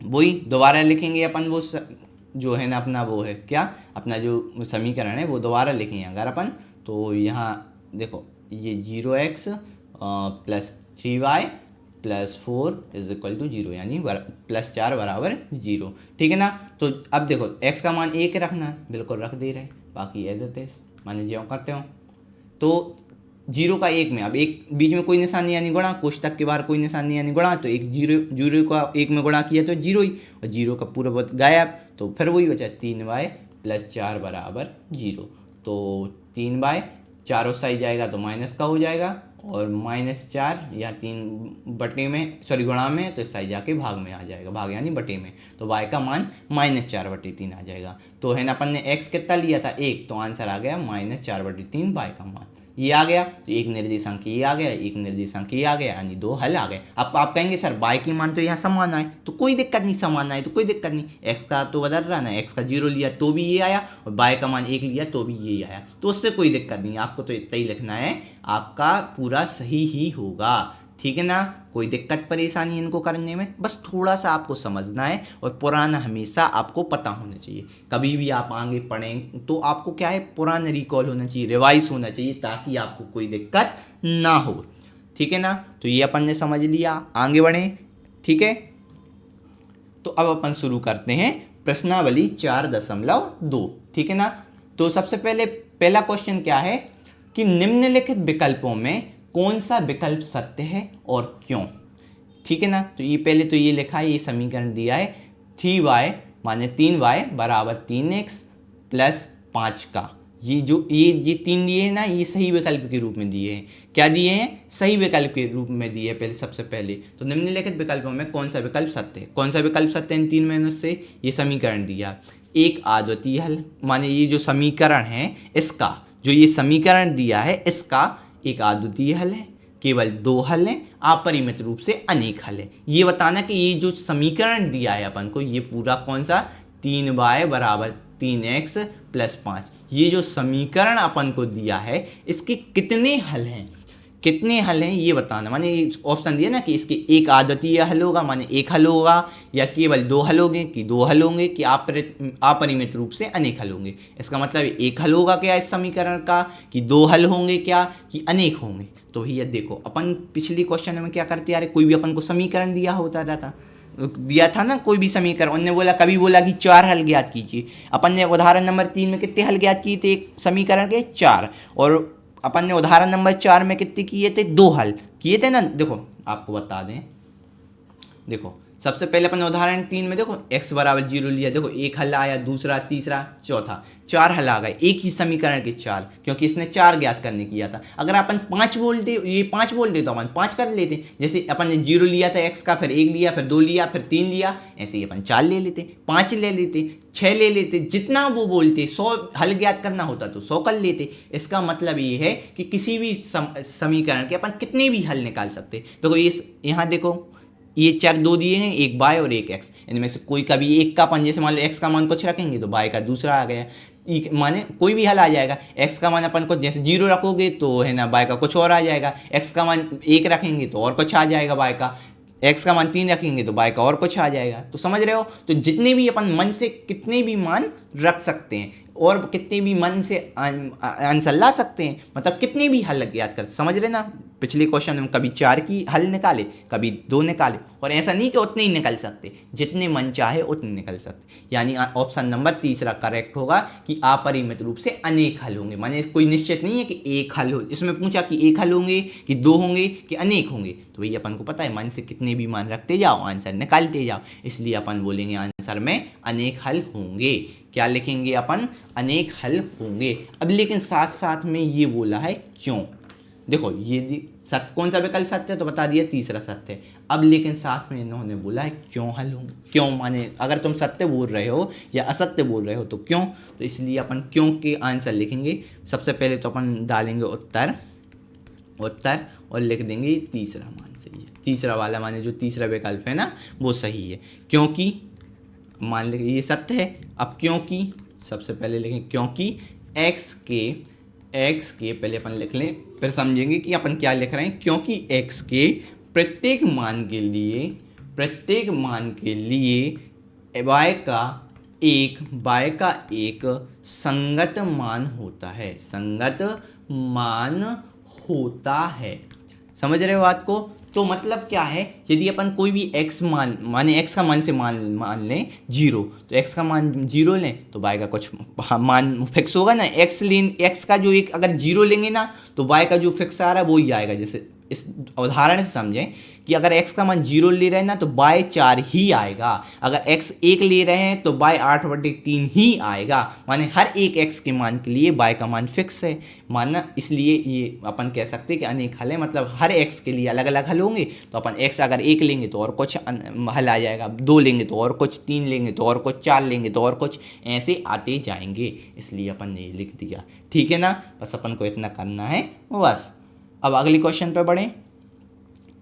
[SPEAKER 1] वही दोबारा लिखेंगे अपन, वो जो है ना अपना वो है क्या, अपना जो समीकरण है वो दोबारा लिखेंगे अगर अपन। तो यहाँ देखो ये 0x plus 3y plus 4 is equal to 0, यानी प्लस 4 बराबर 0, ठीक है ना। तो अब देखो x का मान 1 रखना है, बिल्कुल रख दे रहे, बाकी एज इट इज माने ज्यों करते हो। तो 0 का 1 में, अब एक बीच में कोई निशान नहीं यानी गुणा, कोष्टक के बाहर कोई निशान नहीं यानी गुणा, तो एक 0 का 1 में गुणा किया तो 0 ही, और 0 का पूरा पद गायब, तो फिर वही बचा 3y प्लस 4 बराबर 0। तो 3y 4 उस साइड जाएगा तो माइनस का हो जाएगा, और -4 या 3 बटे में, सॉरी गुणा में, तो इस साइड जाके भाग में आ जाएगा, भाग यानी बटे में, तो y का मान -4/3 आ जाएगा। तो है ना अपन ने x कितना लिया था 1, तो आंसर आ गया -4/3 y का मान, ये आ गया। तो एक निर्देशांक ये आ गया, एक निर्देशांक ये आ गया, यानी 2 हल आ गए। अब आप कहेंगे सर y की मान तो यहाँ समान आए, तो कोई दिक्कत नहीं, समान आए तो कोई दिक्कत नहीं, x का तो बदल रहा ना, x का 0 लिया तो भी ये आया, और y का मान 1 लिया तो भी ये आया, तो उससे कोई दिक्कत नहीं, आपको तो इतना ही लिखना है, आपका पूरा सही ही होगा, ठीक है ना। कोई दिक्कत परेशानी इनको करने में, बस थोड़ा सा आपको समझना है, और पुराना हमेशा आपको पता होना चाहिए। कभी भी आप आगे पढ़ें तो आपको क्या है, पुराना रिकॉल होना चाहिए, रिवाइज होना चाहिए, ताकि आपको कोई दिक्कत ना हो, ठीक है ना। तो ये अपन ने समझ लिया, आगे बढ़ें, ठीक है। तो अब अपन शुरू करते हैं प्रश्नावली 4.2, ठीक है ना। तो सबसे पहला क्वेश्चन क्या है कि निम्नलिखित विकल्पों में कौन सा विकल्प सत्य है और क्यों, ठीक है ना। तो ये पहले तो ये लिखा है, ये समीकरण दिया है 3y माने 3y बराबर 3x प्लस 5 का, ये 3 दिए हैं ना, ये सही विकल्प के रूप में दिए हैं। क्या दिए हैं? सही विकल्प के रूप में दिए हैं। पहले सबसे पहले तो निम्नलिखित विकल्पों में कौन सा विकल्प सत्य है? कौन सा विकल्प सत्य है इन 3 में से? ये समीकरण दिया, एक अद्वितीय हल, माने ये जो समीकरण है इसका, जो ये समीकरण दिया है इसका एक अद्वितीय हल है, केवल 2 हल हैं, अपरिमित रूप से अनेक हल है। ये बताना कि ये जो समीकरण दिया है अपन को, ये पूरा कौन सा 3y बराबर 3x प्लस 5, ये जो समीकरण अपन को दिया है इसके कितने हल हैं, कितने हल हैं ये बताना। माने ऑप्शन दिया ना कि इसके एक अद्वितीय हल होगा, माने एक हल होगा, या केवल 2 हल होंगे, कि 2 हल होंगे, कि अपरिमित रूप से अनेक हल होंगे। इसका मतलब एक हल होगा क्या इस समीकरण का, कि 2 हल होंगे क्या, कि अनेक होंगे। तो भैया देखो अपन पिछली क्वेश्चन में क्या करते यार, कोई भी अपन को समीकरण दिया था ना, कोई भी समीकरण, उन्होंने बोला, कभी बोला कि 4 हल ज्ञात कीजिए। अपन ने उदाहरण नंबर 3 में कितने हल ज्ञात किए थे एक समीकरण के? 4। और अपन ने उदाहरण नंबर 4 में कितने किए थे? 2 हल किए थे ना। देखो आपको बता दें, देखो सबसे पहले अपन उदाहरण 3 में देखो x बराबर 0 लिया, देखो एक हल आया, दूसरा, तीसरा, चौथा, 4 हल आ गए एक ही समीकरण के 4, क्योंकि इसने 4 ज्ञात करने किया था। अगर अपन 5 बोलते, ये 5 बोलते तो अपन 5 कर लेते, जैसे अपन ने 0 लिया था x का, फिर 1 लिया, फिर 2 लिया, फिर 3 लिया, ऐसे ही अपन 4 ले लेते, 5 ले लेते, 6 ले लेते, जितना वो बोलते। 100 हल ज्ञात करना होता तो 100 कर लेते। इसका मतलब ये है कि किसी भी समीकरण के अपन कितने भी हल निकाल सकते। देखो ये यहाँ देखो, ये 4 2 दिए हैं, एक y और एक x, इनमें से कोई का भी एक का अपन, जैसे मान लो x का मान कुछ रखेंगे तो y का दूसरा आ गया, माने कोई भी हल आ जाएगा। x का मान अपन को जैसे 0 रखोगे तो है ना, y का कुछ और आ जाएगा, x का मान 1 रखेंगे तो और कुछ आ जाएगा, y का, x का मान 3 रखेंगे तो y का और कुछ आ जाएगा। तो समझ रहे हो, तो जितने भी अपन मन से कितने भी मान रख सकते हैं और कितने भी मन से आंसर ला सकते हैं, मतलब कितने भी हल याद कर, समझ रहे ना। पिछले क्वेश्चन में कभी 4 की हल निकाले, कभी 2 निकाले, और ऐसा नहीं कि उतने ही निकल सकते, जितने मन चाहे उतने निकल सकते। यानी ऑप्शन नंबर 3 करेक्ट होगा कि अपरिमित रूप से अनेक हल होंगे। माने कोई निश्चित नहीं है कि एक हल हो, इसमें पूछा कि एक हल होंगे, कि 2 होंगे, कि अनेक होंगे, तो भैया अपन को पता है मन से कितने भी मान रखते जाओ, आंसर निकालते जाओ, इसलिए अपन बोलेंगे आंसर में अनेक हल होंगे। क्या लिखेंगे अपन? अनेक हल होंगे। अब लेकिन साथ साथ में ये बोला है क्यों, देखो ये कौन सा विकल्प सत्य है तो बता दिया, तीसरा सत्य है। अब लेकिन साथ में इन्होंने बोला है क्यों हल होंगे। क्यों माने अगर तुम सत्य बोल रहे हो या असत्य बोल रहे हो तो क्यों, तो इसलिए अपन क्यों के आंसर लिखेंगे। सबसे पहले तो अपन डालेंगे उत्तर और लिख देंगे तीसरा मान सही है, तीसरा वाला माने जो तीसरा विकल्प है ना वो सही है, क्योंकि मान लीजिए ये सत्य है। अब क्योंकि सबसे पहले लिखें, क्योंकि x के पहले अपन लिख लें, फिर समझेंगे कि अपन क्या लिख रहे हैं। क्योंकि x के प्रत्येक मान के लिए y का एक संगत मान होता है, समझ रहे हो बात को। तो मतलब क्या है, यदि अपन कोई भी x मान, माने x का मान से मान लें 0, तो x का मान 0 लें तो y का कुछ मान फिक्स होगा ना। x का जो एक अगर 0 लेंगे ना तो y का जो फिक्स आ रहा है वो ही आएगा। जैसे इस उदाहरण से समझें कि अगर x का मान 0 ले रहे हैं ना तो y 4 ही आएगा, अगर x 1 ले रहे हैं तो y 8/3 ही आएगा। माने हर एक x के मान के लिए y का मान फिक्स है माना, इसलिए ये अपन कह सकते हैं कि अनेक हल है, मतलब हर x के लिए अलग अलग हल होंगे। तो अपन x अगर 1 लेंगे तो और कुछ हल आ जाएगा, 2 लेंगे तो और कुछ, 3 लेंगे तो और कुछ, 4 लेंगे तो और कुछ, ऐसे आते जाएंगे, इसलिए अपन ने लिख दिया। ठीक है ना, बस अपन को इतना करना है बस। अब अगले क्वेश्चन पे बढ़ें।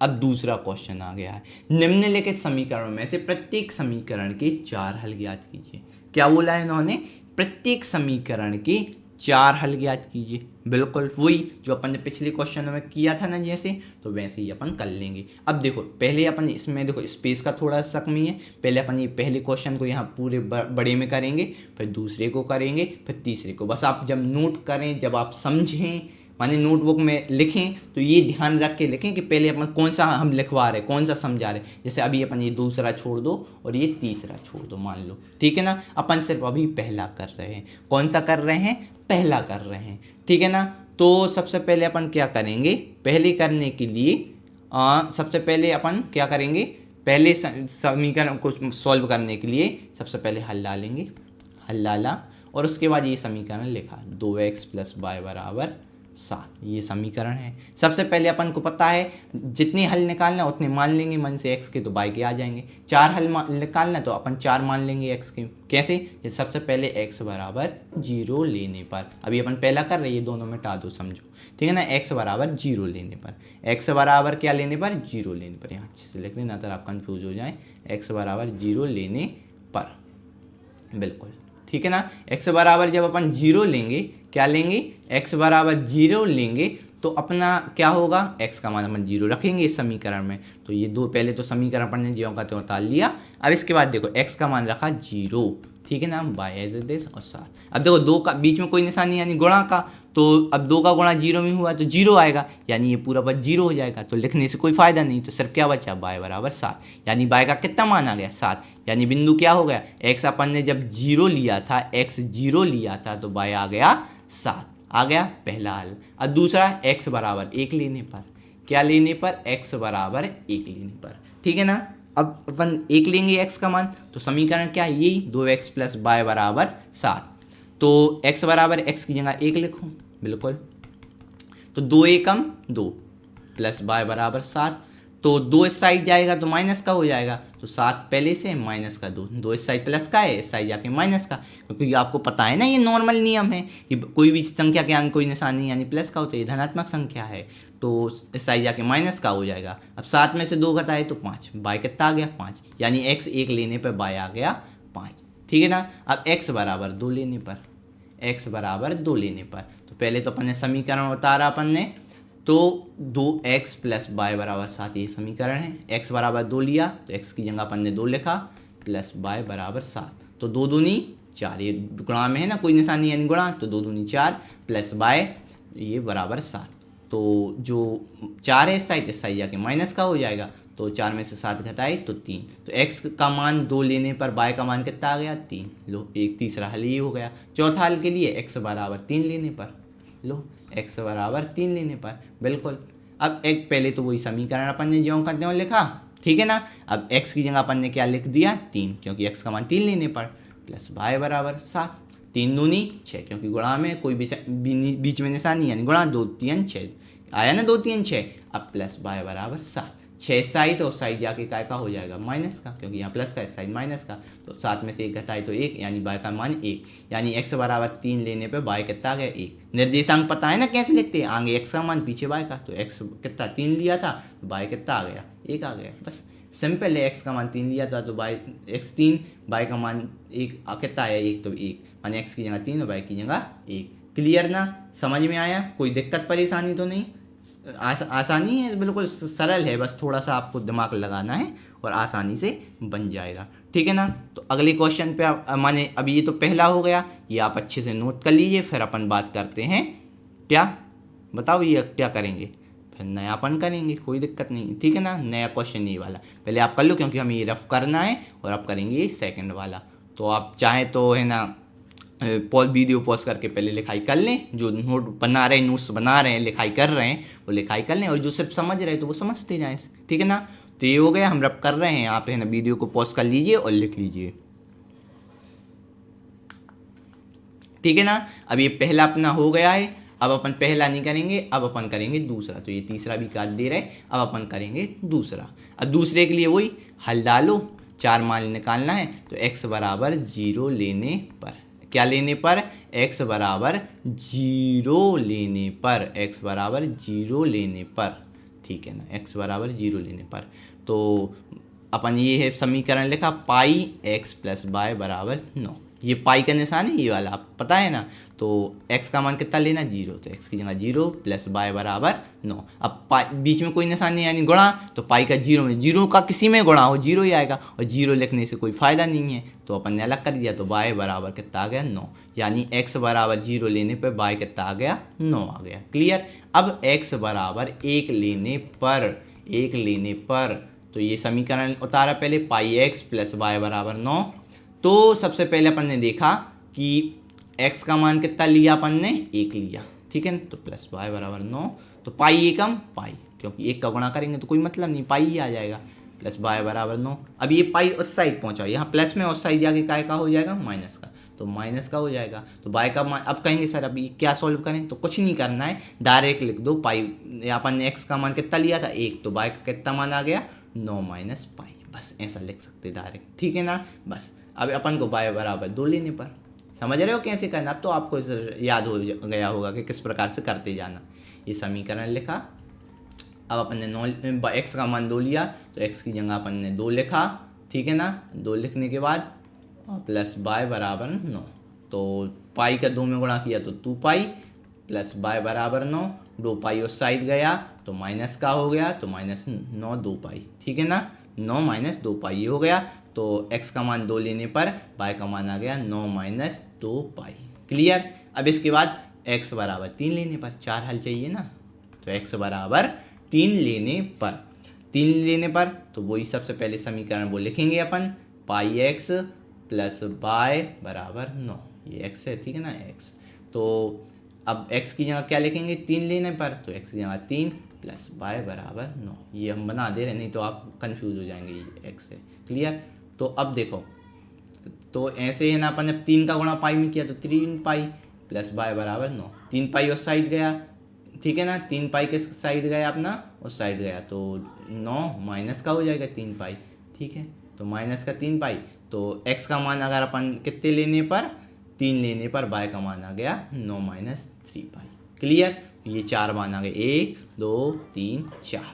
[SPEAKER 1] अब दूसरा क्वेश्चन आ गया है, निम्नलिखित समीकरणों में से प्रत्येक समीकरण के 4 हल ज्ञात कीजिए। क्या बोला है इन्होंने? प्रत्येक समीकरण के 4 हल ज्ञात कीजिए। बिल्कुल वही जो अपन ने पिछले क्वेश्चन में किया था ना, जैसे तो वैसे ही अपन कर लेंगे। अब देखो पहले अपन इसमें देखो स्पेस का थोड़ा सा कमी है, पहले अपन ये पहले क्वेश्चन को यहाँ पूरे बड़े में करेंगे, फिर दूसरे को करेंगे, फिर तीसरे को। बस आप जब नोट करें, जब आप समझें, माने नोटबुक में लिखें तो ये ध्यान रख के लिखें कि पहले अपन कौन सा हम लिखवा रहे, कौन सा समझा रहे। जैसे अभी अपन ये दूसरा छोड़ दो और ये तीसरा छोड़ दो मान लो, ठीक है ना। अपन सिर्फ अभी पहला कर रहे हैं। कौन सा कर रहे हैं? पहला कर रहे हैं, ठीक है ना। तो सबसे पहले अपन क्या करेंगे, पहले करने के लिए सबसे पहले अपन क्या करेंगे, पहले समीकरण को सॉल्व करने के लिए सबसे पहले हल डालेंगे, हल डाला और उसके बाद ये समीकरण लिखा 2x प्लस वाई बराबर 7। ये समीकरण है। सबसे पहले अपन को पता है जितने हल निकालना उतने मान लेंगे मन से x के, तो y के आ जाएंगे। 4 हल निकालना तो अपन 4 मान लेंगे x के। कैसे? जैसे सबसे पहले x बराबर 0 लेने पर, अभी अपन पहला कर रहे हैं, ये दोनों मिटा दो समझो, ठीक है ना। x बराबर 0 लेने पर, x बराबर क्या लेने पर? 0 लेने पर। यहाँ अच्छे से लिख लेना अगर आप कंफ्यूज हो जाए। x बराबर 0 लेने पर, बिल्कुल ठीक है ना। x बराबर जब अपन 0 लेंगे, क्या लेंगे? x बराबर 0 लेंगे तो अपना क्या होगा? x का मान अपन 0 रखेंगे इस समीकरण में। तो ये दो पहले तो समीकरण अपन ने ज्यों का त्यों उतार लिया। अब इसके बाद देखो x का मान रखा 0, ठीक है ना, बाय एज इट इज और 7। अब देखो 2 का बीच में कोई निशानी यानी गुणा का, तो अब 2 का गुणा 0 में हुआ तो 0 आएगा, यानी ये पूरा पद 0 हो जाएगा। तो लिखने से कोई फायदा नहीं, तो सिर्फ क्या बचा? y बराबर 7, यानी y का कितना मान आ गया? 7। यानी बिंदु क्या हो गया? x अपन ने जब 0 लिया था, x 0 लिया था, तो y आ गया 7। आ गया पहला हल। अब दूसरा x बराबर 1 लेने पर, क्या लेने पर? x बराबर 1 लेने पर, ठीक है ना। अब अपन 1 लेंगे x का मान, तो समीकरण क्या है? यही 2x प्लस y बराबर 7। तो x बराबर x की जगह 1 लिखूं, बिल्कुल। तो 2 एकम 2 प्लस y बराबर 7। तो 2 इस साइड जाएगा तो माइनस का हो जाएगा, तो 7 पहले से माइनस का 2, 2 इस साइड प्लस का है, इस साइड जाके माइनस का, क्योंकि आपको पता है ना ये नॉर्मल नियम है कि कोई भी संख्या के आगे कोई निशानी यानी प्लस का होता है, ये धनात्मक संख्या है, तो इस साइड जाके माइनस का हो जाएगा। अब 7 में से 2 घटाए तो 5, y कितना आ गया? 5, यानी x 1 लेने पर y आ गया 5, ठीक है ना। अब x बराबर 2 लेने पर, x बराबर 2 लेने पर, तो पहले तो अपन ने समीकरण उतारा अपन ने, तो 2x प्लस y बराबर 7 ये समीकरण है। x बराबर 2 लिया तो x की जगह अपन ने 2 लिखा, प्लस y बराबर 7, तो 2 दूनी 4, ये गुणा में है ना कोई निशानी यानी गुणा, तो 2 दूनी 4 प्लस y ये बराबर 7। तो जो 4 है इस साइड जाके माइनस का हो जाएगा, तो 4 में से 7 घटाए तो 3। तो x का मान 2 लेने पर y का मान कितना आ गया? 3। लो एक तीसरा हल ये हो गया। चौथा हल के लिए x बराबर 3 लेने पर, लो x बराबर 3 लेने पर, बिल्कुल। अब एक पहले तो वही समीकरण अपन ने ज्यों का त्यों लिखा, ठीक है ना। अब x की जगह अपन ने क्या लिख दिया? 3, क्योंकि x का मान 3 लेने पर, प्लस y बराबर 7। 3 दूनी 6, क्योंकि गुणा में कोई बीच में निशानी यानी गुणा, 2 3 6 आया ना, 2 3 6। अब प्लस y बराबर 7, 6 साइड और साइड जाके काय का हो जाएगा? माइनस का, क्योंकि यहाँ प्लस का इस साइड माइनस का, तो 7 में से 1 घटाए तो 1, यानी y का मान 1, यानी x बराबर 3 लेने पे y कितना आ गया? 1। निर्देशांक पता है ना कैसे लिखते हैं? आगे x का मान पीछे y का, तो x कितना 3 लिया था तो y कितना आ गया? 1 आ गया। बस सिंपल है, x का मान 3 लिया था तो x 3, y का मान 1 कितना आया? 1, तो 1, माने x की जगह 3 और y की जगह 1। क्लियर ना? समझ में आया? कोई दिक्कत परेशानी तो नहीं? आसानी है, बिल्कुल सरल है, बस थोड़ा सा आपको दिमाग लगाना है और आसानी से बन जाएगा, ठीक है ना। तो अगले क्वेश्चन पे माने अभी ये तो पहला हो गया, ये आप अच्छे से नोट कर लीजिए, फिर अपन बात करते हैं क्या, बताओ ये क्या करेंगे, फिर नयापन करेंगे, कोई दिक्कत नहीं, ठीक है ना। नया क्वेश्चन ये वाला पहले आप कर लो, क्योंकि हमें ये रफ करना है और अब करेंगे ये सेकंड वाला। तो आप चाहें तो है ना वीडियो पॉज करके पहले लिखाई कर लें, जो नोट बना रहे हैं, नोट्स बना रहे हैं, लिखाई कर रहे हैं, वो लिखाई कर लें, और जो सिर्फ समझ रहे हैं तो वो समझते जाएं, ठीक है ना। तो ये हो गया, हम रब कर रहे हैं, आप है ना वीडियो को पॉज कर लीजिए और लिख लीजिए, ठीक है ना। अब ये पहला अपना हो गया है, अब अपन पहला नहीं करेंगे, अब अपन करेंगे दूसरा। तो ये तीसरा भी काट दे रहे, अब अपन करेंगे दूसरा। अब दूसरे के लिए वही हल डालो, 4 मान निकालना है, तो x बराबर 0 लेने पर, क्या लेने पर? x बराबर 0 लेने पर, x बराबर 0 लेने पर, ठीक है ना, x बराबर 0 लेने पर। तो अपन ये है समीकरण लिखा, पाई x प्लस y बराबर 9। ये पाई का निशान है ये वाला, आप पता है ना। तो x का मान कितना लेना? 0, तो x की जगह 0 प्लस y बराबर 9। अब बीच में कोई निशान नहीं यानी गुणा, तो पाई का 0 में, 0 का किसी में गुणा हो 0 ही आएगा, और 0 लिखने से कोई फ़ायदा नहीं है, तो अपन ने अलग कर दिया, तो y बराबर कितना आ गया? 9, यानी x बराबर 0 लेने पर y कितना आ गया? 9 आ गया। क्लियर। अब x बराबर 1 लेने पर, 1 लेने पर, तो ये समीकरण उतारा पहले, पाई x प्लस y बराबर 9। तो सबसे पहले अपन ने देखा कि x का मान कितना लिया अपन ने? 1 लिया, ठीक है ना, तो प्लस y बराबर 9, तो पाई एकम पाई, क्योंकि 1 का गुणा करेंगे तो कोई मतलब नहीं, पाई ही आ जाएगा, प्लस y बराबर 9। अब ये पाई उस साइड पहुंचा, यहाँ प्लस में उस साइड जाके काय का हो जाएगा? माइनस का, तो माइनस का हो जाएगा। तो बाय का मान, अब कहेंगे सर अभी क्या सॉल्व करें, तो कुछ नहीं करना है, डायरेक्ट लिख दो पाई। अपन ने एक्स का मान कितना लिया था 1, तो बाय का कितना मान आ गया 9 माइनस पाई, बस ऐसा लिख सकते डायरेक्ट, ठीक है ना। बस अब अपन को बाय बराबर 2 लेने पर, समझ रहे हो कैसे करना, अब तो आपको याद हो गया होगा कि किस प्रकार से करते जाना। ये समीकरण लिखा, अब अपन ने एक्स का मान 2 लिया, तो एक्स की जगह अपन ने 2 लिखा, ठीक है ना। 2 लिखने के बाद प्लस बाय बराबर 9, तो पाई का 2 में गुणा किया तो 2 पाई प्लस बाय बराबर 9, 2 पाई उस साइड गया तो माइनस का हो गया, तो माइनस 9 2 पाई, ठीक है ना। 9 माइनस 2 पाई ये हो गया, तो x का मान 2 लेने पर y का मान आ गया 9 माइनस 2 पाई, क्लियर। अब इसके बाद x बराबर 3 लेने पर, 4 हल चाहिए ना, तो x बराबर 3 लेने पर तो वही सबसे पहले समीकरण वो लिखेंगे अपन, पाई एक्स प्लस बाय बराबर 9, ये x है, ठीक है ना x। तो अब x की जगह क्या लिखेंगे 3 लेने पर, तो x की जगह 3 प्लस बाय बराबर 9, ये हम बना दे रहे, नहीं तो आप कंफ्यूज हो जाएंगे, ये x है, क्लियर। तो अब देखो, तो ऐसे है ना, अपन जब 3 का गुणा पाई में किया तो 3 पाई प्लस बाय बराबर 9, 3 पाई उस साइड गया, ठीक है ना, 3 पाई किस साइड गया अपना, उस साइड गया, तो 9 माइनस का हो जाएगा 3 पाई, ठीक है। तो माइनस का 3 पाई, तो x का मान अगर अपन कितने लेने पर 3 लेने पर y का मान आ गया 9 माइनस 3 पाई, क्लियर। ये 4 मान आ गए, 1 2 3 4,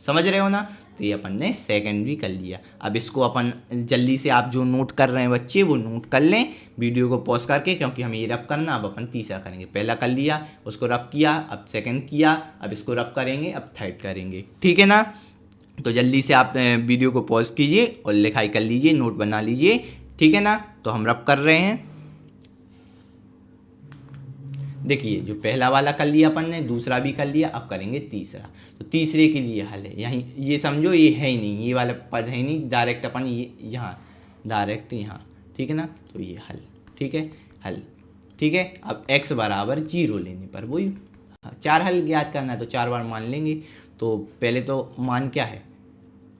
[SPEAKER 1] समझ रहे हो ना। तो ये अपन ने सेकंड भी कर लिया। अब इसको अपन जल्दी से, आप जो नोट कर रहे हैं बच्चे वो नोट कर लें वीडियो को पॉज करके, क्योंकि हमें ये रब करना, अब अपन तीसरा करेंगे। पहला कर लिया, उसको रब किया, अब सेकंड किया, अब इसको रब करेंगे, अब थर्ड करेंगे, ठीक है ना। तो जल्दी से आप वीडियो को पॉज कीजिए और लिखाई कर लीजिए, नोट बना लीजिए, ठीक है ना। तो हम रब कर रहे हैं, देखिए जो पहला वाला कर लिया अपन ने, दूसरा भी कर लिया, अब करेंगे तीसरा। तो तीसरे के लिए हल है यहीं, ये समझो ये है ही नहीं, ये वाला पद है ही नहीं, डायरेक्ट अपन ये यहाँ, डायरेक्ट यहाँ, ठीक है ना। तो ये हल, ठीक है, हल, ठीक है। अब x बराबर 0 लेने पर वही 4 हल ज्ञात करना है, तो 4 बार मान लेंगे। तो पहले तो मान क्या है,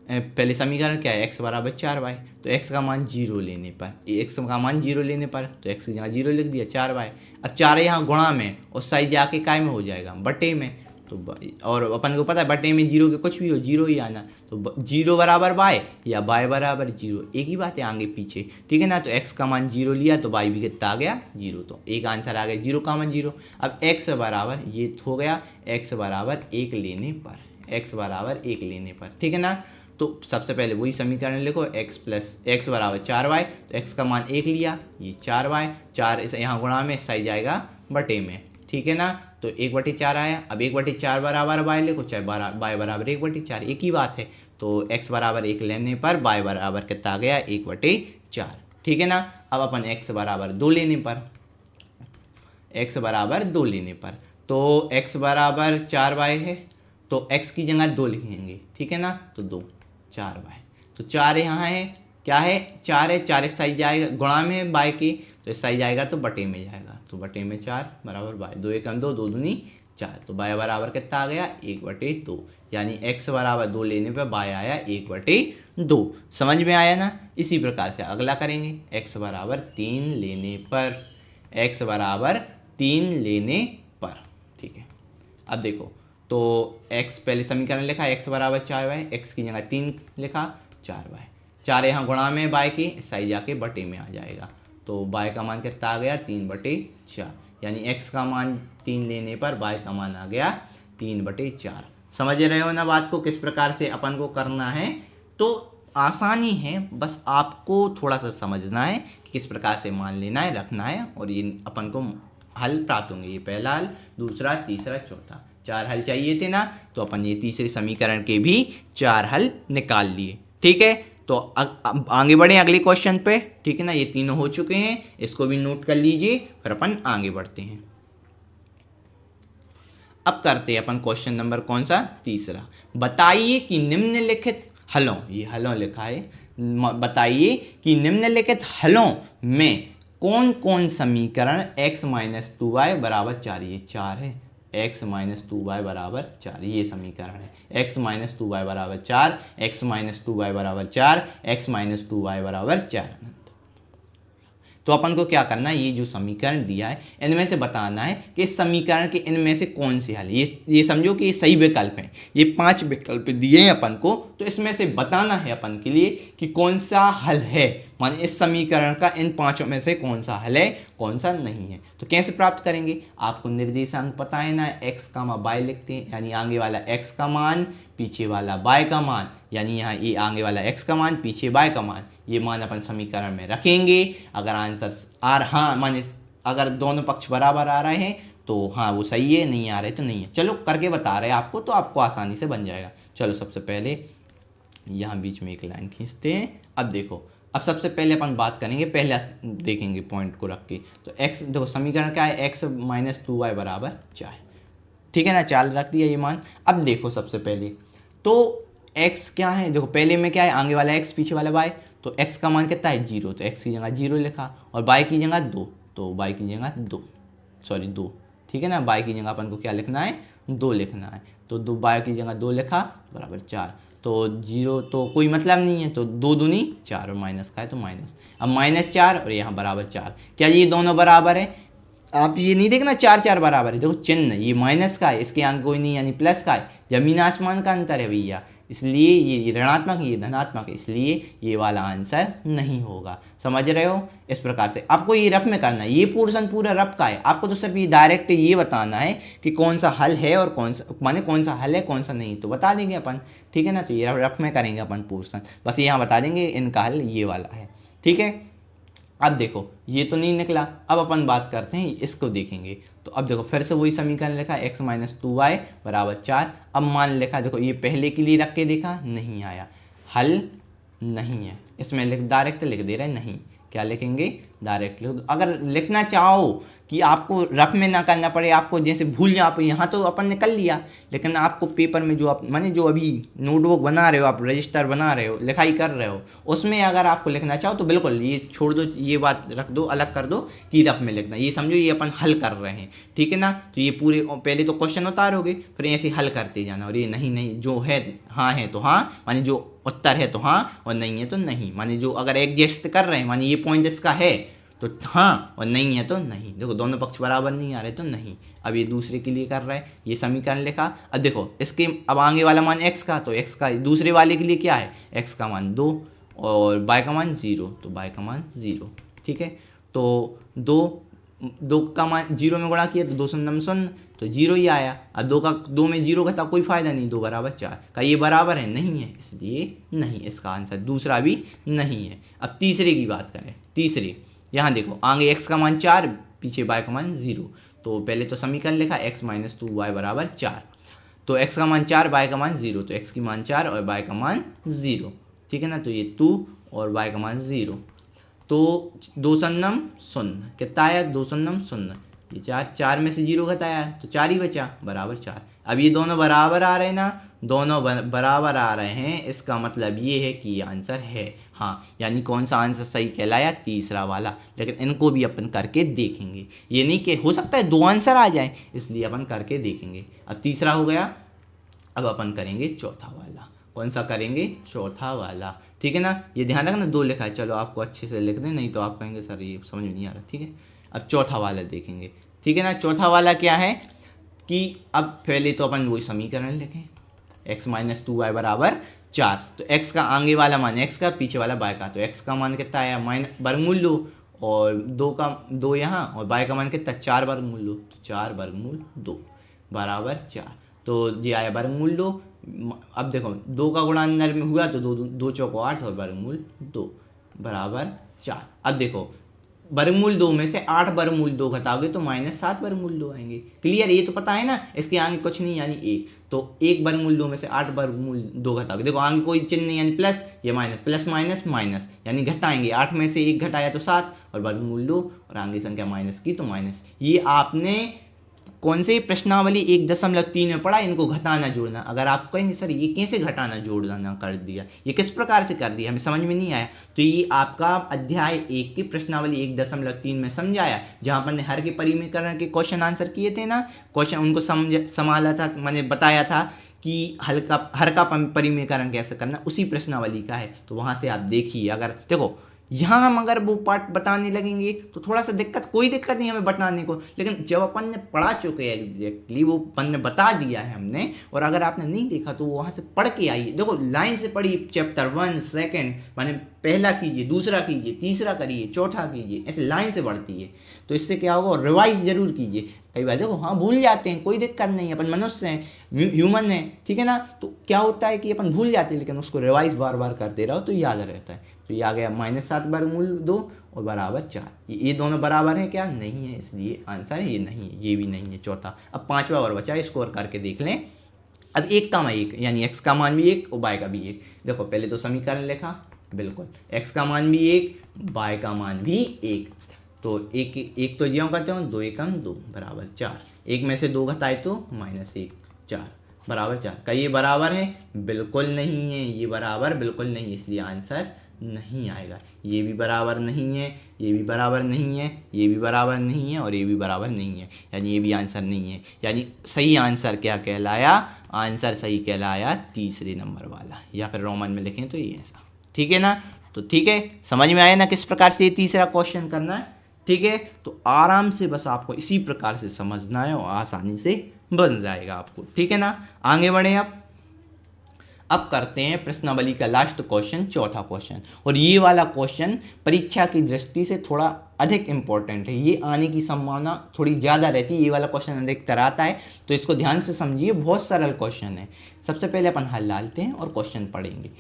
[SPEAKER 1] पहले समीकरण क्या है, x बराबर 4y, तो x का मान 0 लेने पर, x का मान 0 लेने पर तो x की जगह 0 लिख दिया 4y। अब 4 यहाँ गुणा में और साइड जाके काय में हो जाएगा, बटे में, तो और अपन को पता है बटे में 0 के कुछ भी हो 0 ही आना, तो 0 बराबर y या y बराबर 0, एक ही बात है आगे पीछे, ठीक है ना। तो x का मान 0 लिया तो y भी कितना आ गया 0, तो एक आंसर आ गया 0 का मान 0। अब x बराबर ये हो गया x बराबर 1 लेने पर, x बराबर 1 लेने पर, ठीक है ना। तो सबसे पहले वही समीकरण लिखो, x बराबर 4y, तो x का मान 1 लिया, ये 4y, 4 इसे यहाँ गुणा में साइड जाएगा बटे में, ठीक है ना। तो 1/4 आया, अब 1/4 बराबर y लिखो, चाहे y बराबर 1/4, एक ही बात है। तो x बराबर 1 लेने पर y बराबर कितना आ गया 1/4, ठीक है ना। अब अपन x बराबर 2 लेने पर, x बराबर 2 लेने पर, तो x बराबर 4y है, तो x की जगह 2 लिखेंगे, ठीक है ना। तो 2 4y, तो 4 यहाँ है, क्या है 4 है, 4 इस साइड जाएगा गुणा में y की, तो इस साइड जाएगा तो बटे में जाएगा, तो बटे में 4 बराबर y, 2 1 2, 2 दूनी 4, तो y बराबर कितना आ गया 1/2, यानी x बराबर 2 लेने पर y आया 1/2, समझ में आया ना। इसी प्रकार से अगला करेंगे, x बराबर 3 लेने पर, x बराबर 3 लेने पर, ठीक है। अब देखो, तो x पहले समीकरण लिखा, x बराबर 4y, x की जगह 3 लिखा 4y, 4 यहाँ गुणा में y की, साइड जाके बटे में आ जाएगा, तो y का मान कितना आ गया 3/4, यानी x का मान 3 लेने पर y का मान आ गया 3/4। समझ रहे हो ना बात को, किस प्रकार से अपन को करना है। तो आसानी है, बस आपको थोड़ा सा समझना है कि किस प्रकार से मान लेना है, रखना है, और ये अपन को हल प्राप्त होंगे। ये पहला हल, दूसरा, तीसरा, चौथा, 4 हल चाहिए थे ना, तो अपन ये तीसरे समीकरण के भी 4 हल निकाल लिए, ठीक है। तो आगे बढ़े अगले क्वेश्चन पे, ठीक है ना। ये तीनों हो चुके हैं, इसको भी नोट कर लीजिए, फिर अपन आगे बढ़ते हैं। अब करते हैं अपन क्वेश्चन नंबर कौन सा, तीसरा। बताइए कि निम्नलिखित हलों, ये हलों लिखा है, बताइए कि निम्नलिखित हलों में कौन कौन समीकरण x माइनस 2y बराबर 4, ये 4 है, x माइनस 2y बराबर 4, ये समीकरण है, x माइनस 2y बराबर 4, x माइनस 2y बराबर 4, x माइनस 2y बराबर 4। तो अपन को क्या करना है, ये जो समीकरण दिया है इनमें से बताना है कि इस समीकरण के इनमें से कौन से हल है। ये समझो कि ये सही विकल्प हैं, ये 5 विकल्प दिए हैं अपन को, तो इसमें से बताना है अपन के लिए कि कौन सा हल है, माने इस समीकरण का इन 5 में से कौन सा हल है कौन सा नहीं है। तो कैसे प्राप्त करेंगे, आपको निर्देशांक पता है ना, x, y लिखते हैं, यानी आगे वाला x का मान पीछे वाला y का मान, यानी यहाँ ये आगे वाला x का मान पीछे y का मान, ये मान अपन समीकरण में रखेंगे। अगर आंसर हाँ माने अगर दोनों पक्ष बराबर आ रहे हैं तो हाँ वो सही है, नहीं आ रहे तो नहीं है। चलो करके बता रहे हैं आपको, तो आपको आसानी से बन जाएगा। चलो सबसे पहले यहाँ बीच में एक लाइन खींचते हैं। अब देखो, अब सबसे पहले अपन बात करेंगे, पहले देखेंगे पॉइंट को रख के। तो x देखो समीकरण क्या है, x माइनस 2y बराबर 4, ठीक है ना, 4 रख दिया ये मान। अब देखो सबसे पहले तो x क्या है, देखो पहले में क्या है, आगे वाला x पीछे वाला y, तो x का मान कितना है 0, तो x की जगह 0 लिखा, और y की जगह 2, तो y की जगह 2, ठीक है ना, y की जगह अपन को क्या लिखना है 2 लिखना है, तो 2 y की जगह 2 लिखा बराबर 4, तो 0 तो कोई मतलब नहीं है, तो 2 दूनी 4 और माइनस का है तो माइनस। अब -4 और यहाँ बराबर 4, क्या ये दोनों बराबर है, आप ये नहीं देखना 4 4 बराबर है, देखो चिन्ह ये माइनस का है, इसके आगे कोई नहीं यानी प्लस का है, जमीन आसमान का अंतर है भैया, इसलिए ये ऋणात्मक ये धनात्मक है, इसलिए ये वाला आंसर नहीं होगा। समझ रहे हो, इस प्रकार से आपको ये रफ में करना है, ये पोर्शन पूरा रफ का है, आपको तो सिर्फ ये डायरेक्ट ये बताना है कि कौन सा हल है और कौन सा माने कौन सा हल है कौन सा नहीं, तो बता देंगे अपन, ठीक है ना। तो ये रफ में करेंगे अपन पोर्शन, बस यहाँ बता देंगे इनका हल ये वाला है, ठीक है। अब देखो ये तो नहीं निकला, अब अपन बात करते हैं इसको देखेंगे। तो अब देखो फिर से वही समीकरण लिखा x माइनस 2y बराबर 4। अब मान लिखा, देखो ये पहले के लिए रख के देखा नहीं आया, हल नहीं है, इसमें डायरेक्ट लिख दे रहे नहीं, क्या लिखेंगे डायरेक्ट लिख दो। अगर लिखना चाहो कि आपको रफ में ना करना पड़े, आपको जैसे भूल जाओ, आप यहाँ तो अपन ने कर लिया, लेकिन आपको पेपर में जो आप माने जो अभी नोटबुक बना रहे हो, आप रजिस्टर बना रहे हो, लिखाई कर रहे हो, उसमें अगर आपको लिखना चाहो तो बिल्कुल ये छोड़ दो, ये बात रख दो, अलग कर दो कि रफ में लिखना, ये समझो ये अपन हल कर रहे हैं, ठीक है ना। तो ये पूरे पहले तो क्वेश्चन उतारोगे, फिर ऐसे हल करते जाना, और ये नहीं जो है हाँ है तो हाँ, माने जो उत्तर है तो हाँ और नहीं है तो नहीं, माने जो अगर एडजस्ट कर रहे हैं माने ये पॉइंट इसका है तो हाँ और नहीं है तो नहीं। देखो दोनों पक्ष बराबर नहीं आ रहे तो नहीं। अब ये दूसरे के लिए कर रहा है, ये समीकरण लिखा। अब देखो इसके अब आगे वाला मान x का, तो x का दूसरे वाले के लिए क्या है, x का मान 2 और y का मान 0, तो y का मान 0, ठीक है। तो 2 का मान 0 में गुणा किया तो 2 शून्य 0, तो 0 ही आया। अब 2 में 0 का था कोई फायदा नहीं, 2 बराबर 4 का ये बराबर है नहीं है, इसलिए नहीं, इसका आंसर दूसरा भी नहीं है। अब तीसरे की बात करें, तीसरे यहाँ देखो आगे x का मान 4 पीछे y का मान 0, तो पहले तो समीकरण लिखा x माइनस 2y बराबर 4, तो x का मान 4 y का मान 0, तो x की मान 4 और y का मान 0, ठीक है ना। तो ये 2 और y का मान 0, तो 2 शून्य 0 कितना आया, 2 शून्य 0, ये 4 में से 0 घटाया तो 4 ही बचा बराबर 4। अब ये दोनों बराबर आ रहे हैं ना, दोनों बराबर आ रहे हैं, इसका मतलब ये है कि ये आंसर है हाँ, यानी कौन सा आंसर सही कहलाया, तीसरा वाला। लेकिन इनको भी अपन करके देखेंगे, ये नहीं कि हो सकता है 2 आंसर आ जाए, इसलिए अपन करके देखेंगे। अब तीसरा हो गया, अब अपन करेंगे चौथा वाला। कौन सा करेंगे, चौथा वाला, ठीक है ना। ये ध्यान रखना 2 लिखा है, चलो आपको अच्छे से लिख दें, नहीं तो आप कहेंगे सर ये समझ में नहीं आ रहा, ठीक है। अब चौथा वाला देखेंगे, ठीक है ना। चौथा वाला क्या है कि अब पहले तो अपन वही समीकरण लिखें, x माइनस 2y बराबर 4, तो x का आगे वाला मान x का पीछे वाला y का, तो x का मान कितना आया वर्गमूल लो और 2 यहाँ और y का मान कितना 4 वर्गमूल लो, तो 4 वर्गमूल 2 बराबर 4, तो ये आया वर्गमूल 2। अब देखो 2 का गुणा अंदर में हुआ तो 2 चौको 8 और वर्गमूल 2 बराबर 4। अब देखो वर्गमूल 2 में से 8 वर्गमूल 2 घटाओगे तो -7 वर्गमूल 2 आएंगे। क्लियर, ये तो पता है ना, इसके आगे कुछ नहीं यानी 1, तो 1 वर्गमूल 2 में से 8 वर्गमूल 2 घटाओगे, देखो आगे कोई चिन्ह नहीं यानी प्लस, ये माइनस, प्लस माइनस माइनस यानी घटाएंगे, 8 में से 1 घटाया तो 7 और वर्गमूल 2 और आगे संख्या माइनस की तो माइनस। ये आपने कौन से प्रश्नावली 1.3 में पढ़ा, इनको घटाना जोड़ना। अगर आप कहेंगे सर ये कैसे घटाना जोड़ना कर दिया, ये किस प्रकार से कर दिया, हमें समझ में नहीं आया, तो ये आपका अध्याय 1 की प्रश्नावली 1.3 में समझाया, जहाँ पर हर के परिमीकरण के क्वेश्चन आंसर किए थे ना, क्वेश्चन उनको संभाला था, मैंने बताया था कि हर का परिमीकरण कैसे करना, उसी प्रश्नावली का है। तो वहाँ से आप देखिए, अगर देखो यहाँ हम अगर वो पार्ट बताने लगेंगे तो थोड़ा सा कोई दिक्कत नहीं हमें बताने को, लेकिन जब अपन ने पढ़ा चुके हैं एग्जैक्टली, वो अपन ने बता दिया है हमने, और अगर आपने नहीं देखा तो वो वहाँ से पढ़ के आइए। देखो लाइन से पढ़िए, चैप्टर 1 सेकंड माने पहला कीजिए, दूसरा कीजिए, तीसरा करिए, चौथा कीजिए, ऐसे लाइन से बढ़ती है। तो इससे क्या होगा, रिवाइज जरूर कीजिए। कई बार देखो हाँ भूल जाते हैं, कोई दिक्कत नहीं है, अपन मनुष्य हैं, ह्यूमन है, ठीक है ना। तो क्या होता है कि अपन भूल जाते हैं, लेकिन उसको रिवाइज बार बार करते रहो तो याद रहता है। तो ये आ गया -7 वर्गमूल 2 और बराबर 4। ये दोनों बराबर हैं क्या, नहीं है, इसलिए आंसर ये नहीं है, ये भी नहीं है चौथा। अब पांचवा और बचा, स्कोर करके देख लें। अब 1 का मान 1 यानी x का मान भी 1 और y का भी 1। देखो पहले तो समीकरण लिखा, बिल्कुल x का मान भी 1, y का मान भी 1। तो एक तो ज्यों करते हो, 2 एकम 2 बराबर 4। एक में से 2 घटाए तो -1 4 बराबर 4। का ये बराबर है, बिल्कुल नहीं है, ये बराबर बिल्कुल नहीं है, इसलिए आंसर नहीं आएगा। ये भी बराबर नहीं है, ये भी बराबर नहीं है, ये भी बराबर नहीं है और ये भी बराबर नहीं है, यानी ये भी आंसर नहीं है। यानी सही आंसर क्या कहलाया, आंसर सही कहलाया तीसरे नंबर वाला, या फिर रोमन में लिखें तो ये ऐसा, ठीक है ना। तो ठीक है, समझ में आया ना किस प्रकार से ये तीसरा क्वेश्चन करना है, ठीक है। तो आराम से बस आपको इसी प्रकार से समझना है और आसानी से बन जाएगा आपको, ठीक है ना। आगे बढ़े अब करते हैं प्रश्नावली का लास्ट क्वेश्चन, चौथा क्वेश्चन। और ये वाला क्वेश्चन परीक्षा की दृष्टि से थोड़ा अधिक इंपॉर्टेंट है, ये आने की संभावना थोड़ी ज़्यादा रहती है, ये वाला क्वेश्चन अधिकतर आता है, तो इसको ध्यान से समझिए, बहुत सरल क्वेश्चन है। सबसे पहले अपन हल डालते हैं और क्वेश्चन पढ़ेंगे।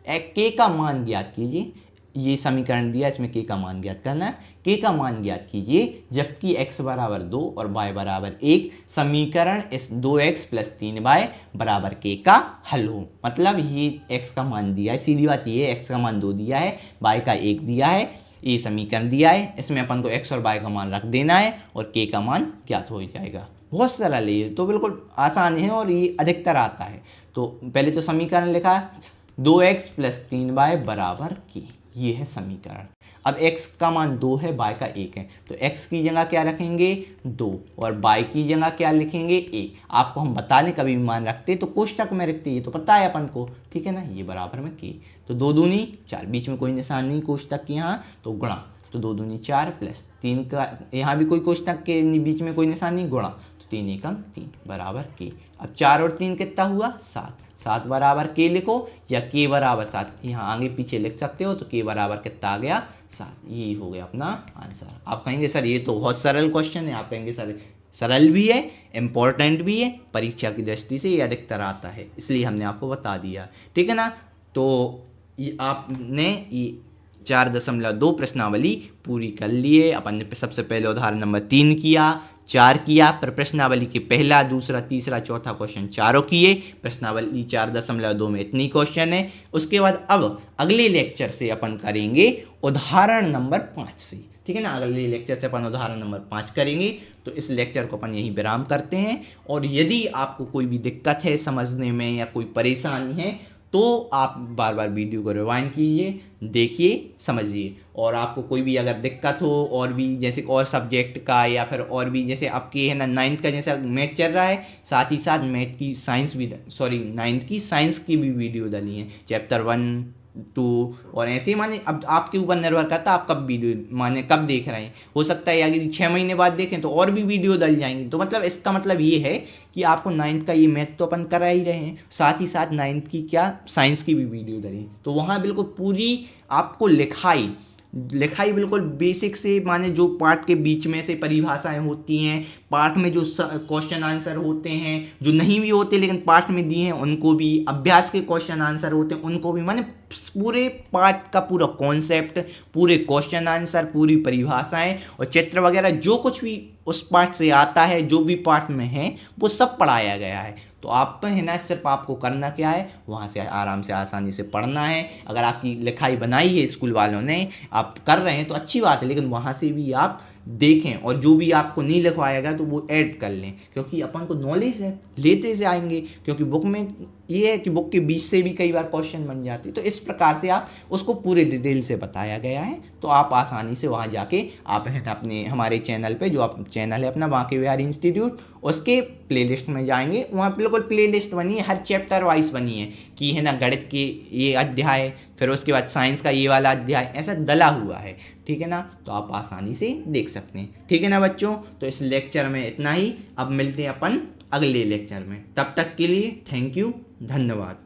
[SPEAKER 1] के का मान ज्ञात कीजिए, ये समीकरण दिया, इसमें के का मान ज्ञात करना है। के का मान ज्ञात कीजिए जबकि x बराबर 2 और y बराबर 1 समीकरण इस 2x + 3y बराबर k का हल हो। मतलब ये x का मान दिया है, सीधी बात ये है, x का मान 2 दिया है, y का 1 दिया है, ये समीकरण दिया है, इसमें अपन को x और y का मान रख देना है और k का मान ज्ञात हो जाएगा। बहुत सरल है ये, तो बिल्कुल आसान है और ये अधिकतर आता है। तो पहले तो समीकरण लिखा, 2x + 3y बराबर k, ये है समीकरण। अब x का मान 2 है, y का 1 है, तो x की जगह क्या रखेंगे 2 और y की जगह क्या लिखेंगे 1। आपको हम बता दें कभी भी मान रखते तो कोष्टक में रखते, ये तो पता है अपन को, ठीक है ना। ये बराबर में k, तो 2 दूनी 4, बीच में कोई निशान नहीं कोष्टक की यहाँ, तो गुणा, तो 2 दूनी 4 + 3 का यहाँ भी कोई कोष्टक के बीच में कोई निशान नहीं, गुणा, तो 3 एकम 3 बराबर k। अब 4 और 3 कितना हुआ 7, 7 बराबर k लिखो या k बराबर 7, यहाँ आगे पीछे लिख सकते हो, तो k बराबर कितना आ गया 7। ये हो गया अपना आंसर। आप कहेंगे सर ये तो बहुत सरल क्वेश्चन है, आप कहेंगे सर सरल भी है, इम्पोर्टेंट भी है, परीक्षा की दृष्टि से ये अधिकतर आता है, इसलिए हमने आपको बता दिया, ठीक है ना। तो ये आपने ये 4.2 प्रश्नावली पूरी कर लिए। अपन ने सबसे पहले उदाहरण नंबर 3 किया, 4 किया, पर प्रश्नावली के पहला, दूसरा, तीसरा, चौथा क्वेश्चन चारों किए। प्रश्नावली 4.2 में इतनी क्वेश्चन है। उसके बाद अब अगले लेक्चर से अपन करेंगे उदाहरण नंबर 5 से, ठीक है ना। अगले लेक्चर से अपन उदाहरण नंबर 5 करेंगे। तो इस लेक्चर को अपन यहीं विराम करते हैं। और यदि आपको कोई भी दिक्कत है समझने में या कोई परेशानी है तो आप बार बार वीडियो को रिवाइंड कीजिए, देखिए, समझिए। और आपको कोई भी अगर दिक्कत हो और भी जैसे और सब्जेक्ट का या फिर और भी जैसे आपके है ना 9th का जैसा मैथ चल रहा है, साथ ही साथ मैथ की साइंस भी 9th की साइंस की भी वीडियो डाली है, चैप्टर 1 2 और ऐसे माने अब आपके ऊपर निर्भर करता है आप कब वीडियो माने कब देख रहे हैं। हो सकता है अगर 6 महीने बाद देखें तो और भी वीडियो डल जाएंगी। तो मतलब इसका मतलब ये है कि आपको 9th का ये मैथ तो अपन करा ही रहे हैं, साथ ही साथ 9th की क्या साइंस की भी वीडियो डली, तो वहाँ बिल्कुल पूरी आपको लिखाई बिल्कुल बेसिक से माने जो पार्ट के बीच में से परिभाषाएं होती हैं, पार्ट में जो क्वेश्चन आंसर होते हैं, जो नहीं भी होते लेकिन पार्ट में दिए हैं उनको भी, अभ्यास के क्वेश्चन आंसर होते हैं उनको भी, माने पूरे पार्ट का पूरा कॉन्सेप्ट, पूरे क्वेश्चन आंसर, पूरी परिभाषाएं और चित्र वगैरह जो कुछ भी उस पार्ट से आता है, जो भी पार्ट में है वो सब पढ़ाया गया है। तो आप है ना सिर्फ आपको करना क्या है, वहाँ से आराम से आसानी से पढ़ना है। अगर आपकी लिखाई बनाई है स्कूल वालों ने, आप कर रहे हैं तो अच्छी बात है, लेकिन वहाँ से भी आप देखें और जो भी आपको नहीं लिखवाएगा तो वो ऐड कर लें, क्योंकि अपन को नॉलेज है, लेते से आएंगे, क्योंकि बुक में ये है कि बुक के बीच से भी कई बार क्वेश्चन बन जाते, तो इस प्रकार से आप उसको पूरे डिटेल से बताया गया है, तो आप आसानी से वहाँ जाके आप है ना अपने हमारे चैनल पे, जो आप चैनल है अपना बांके बिहारी इंस्टीट्यूट, उसके प्लेलिस्ट में जाएंगे, वहाँ बिल्कुल प्लेलिस्ट बनी है, हर चैप्टर वाइज बनी है कि है ना गणित के ये अध्याय, फिर उसके बाद साइंस का ये वाला अध्याय, ऐसा डला हुआ है, ठीक है ना, तो आप आसानी से देख सकते हैं, ठीक है ना बच्चों। तो इस लेक्चर में इतना ही, अब मिलते हैं अपन अगले लेक्चर में, तब तक के लिए थैंक यू, धन्यवाद।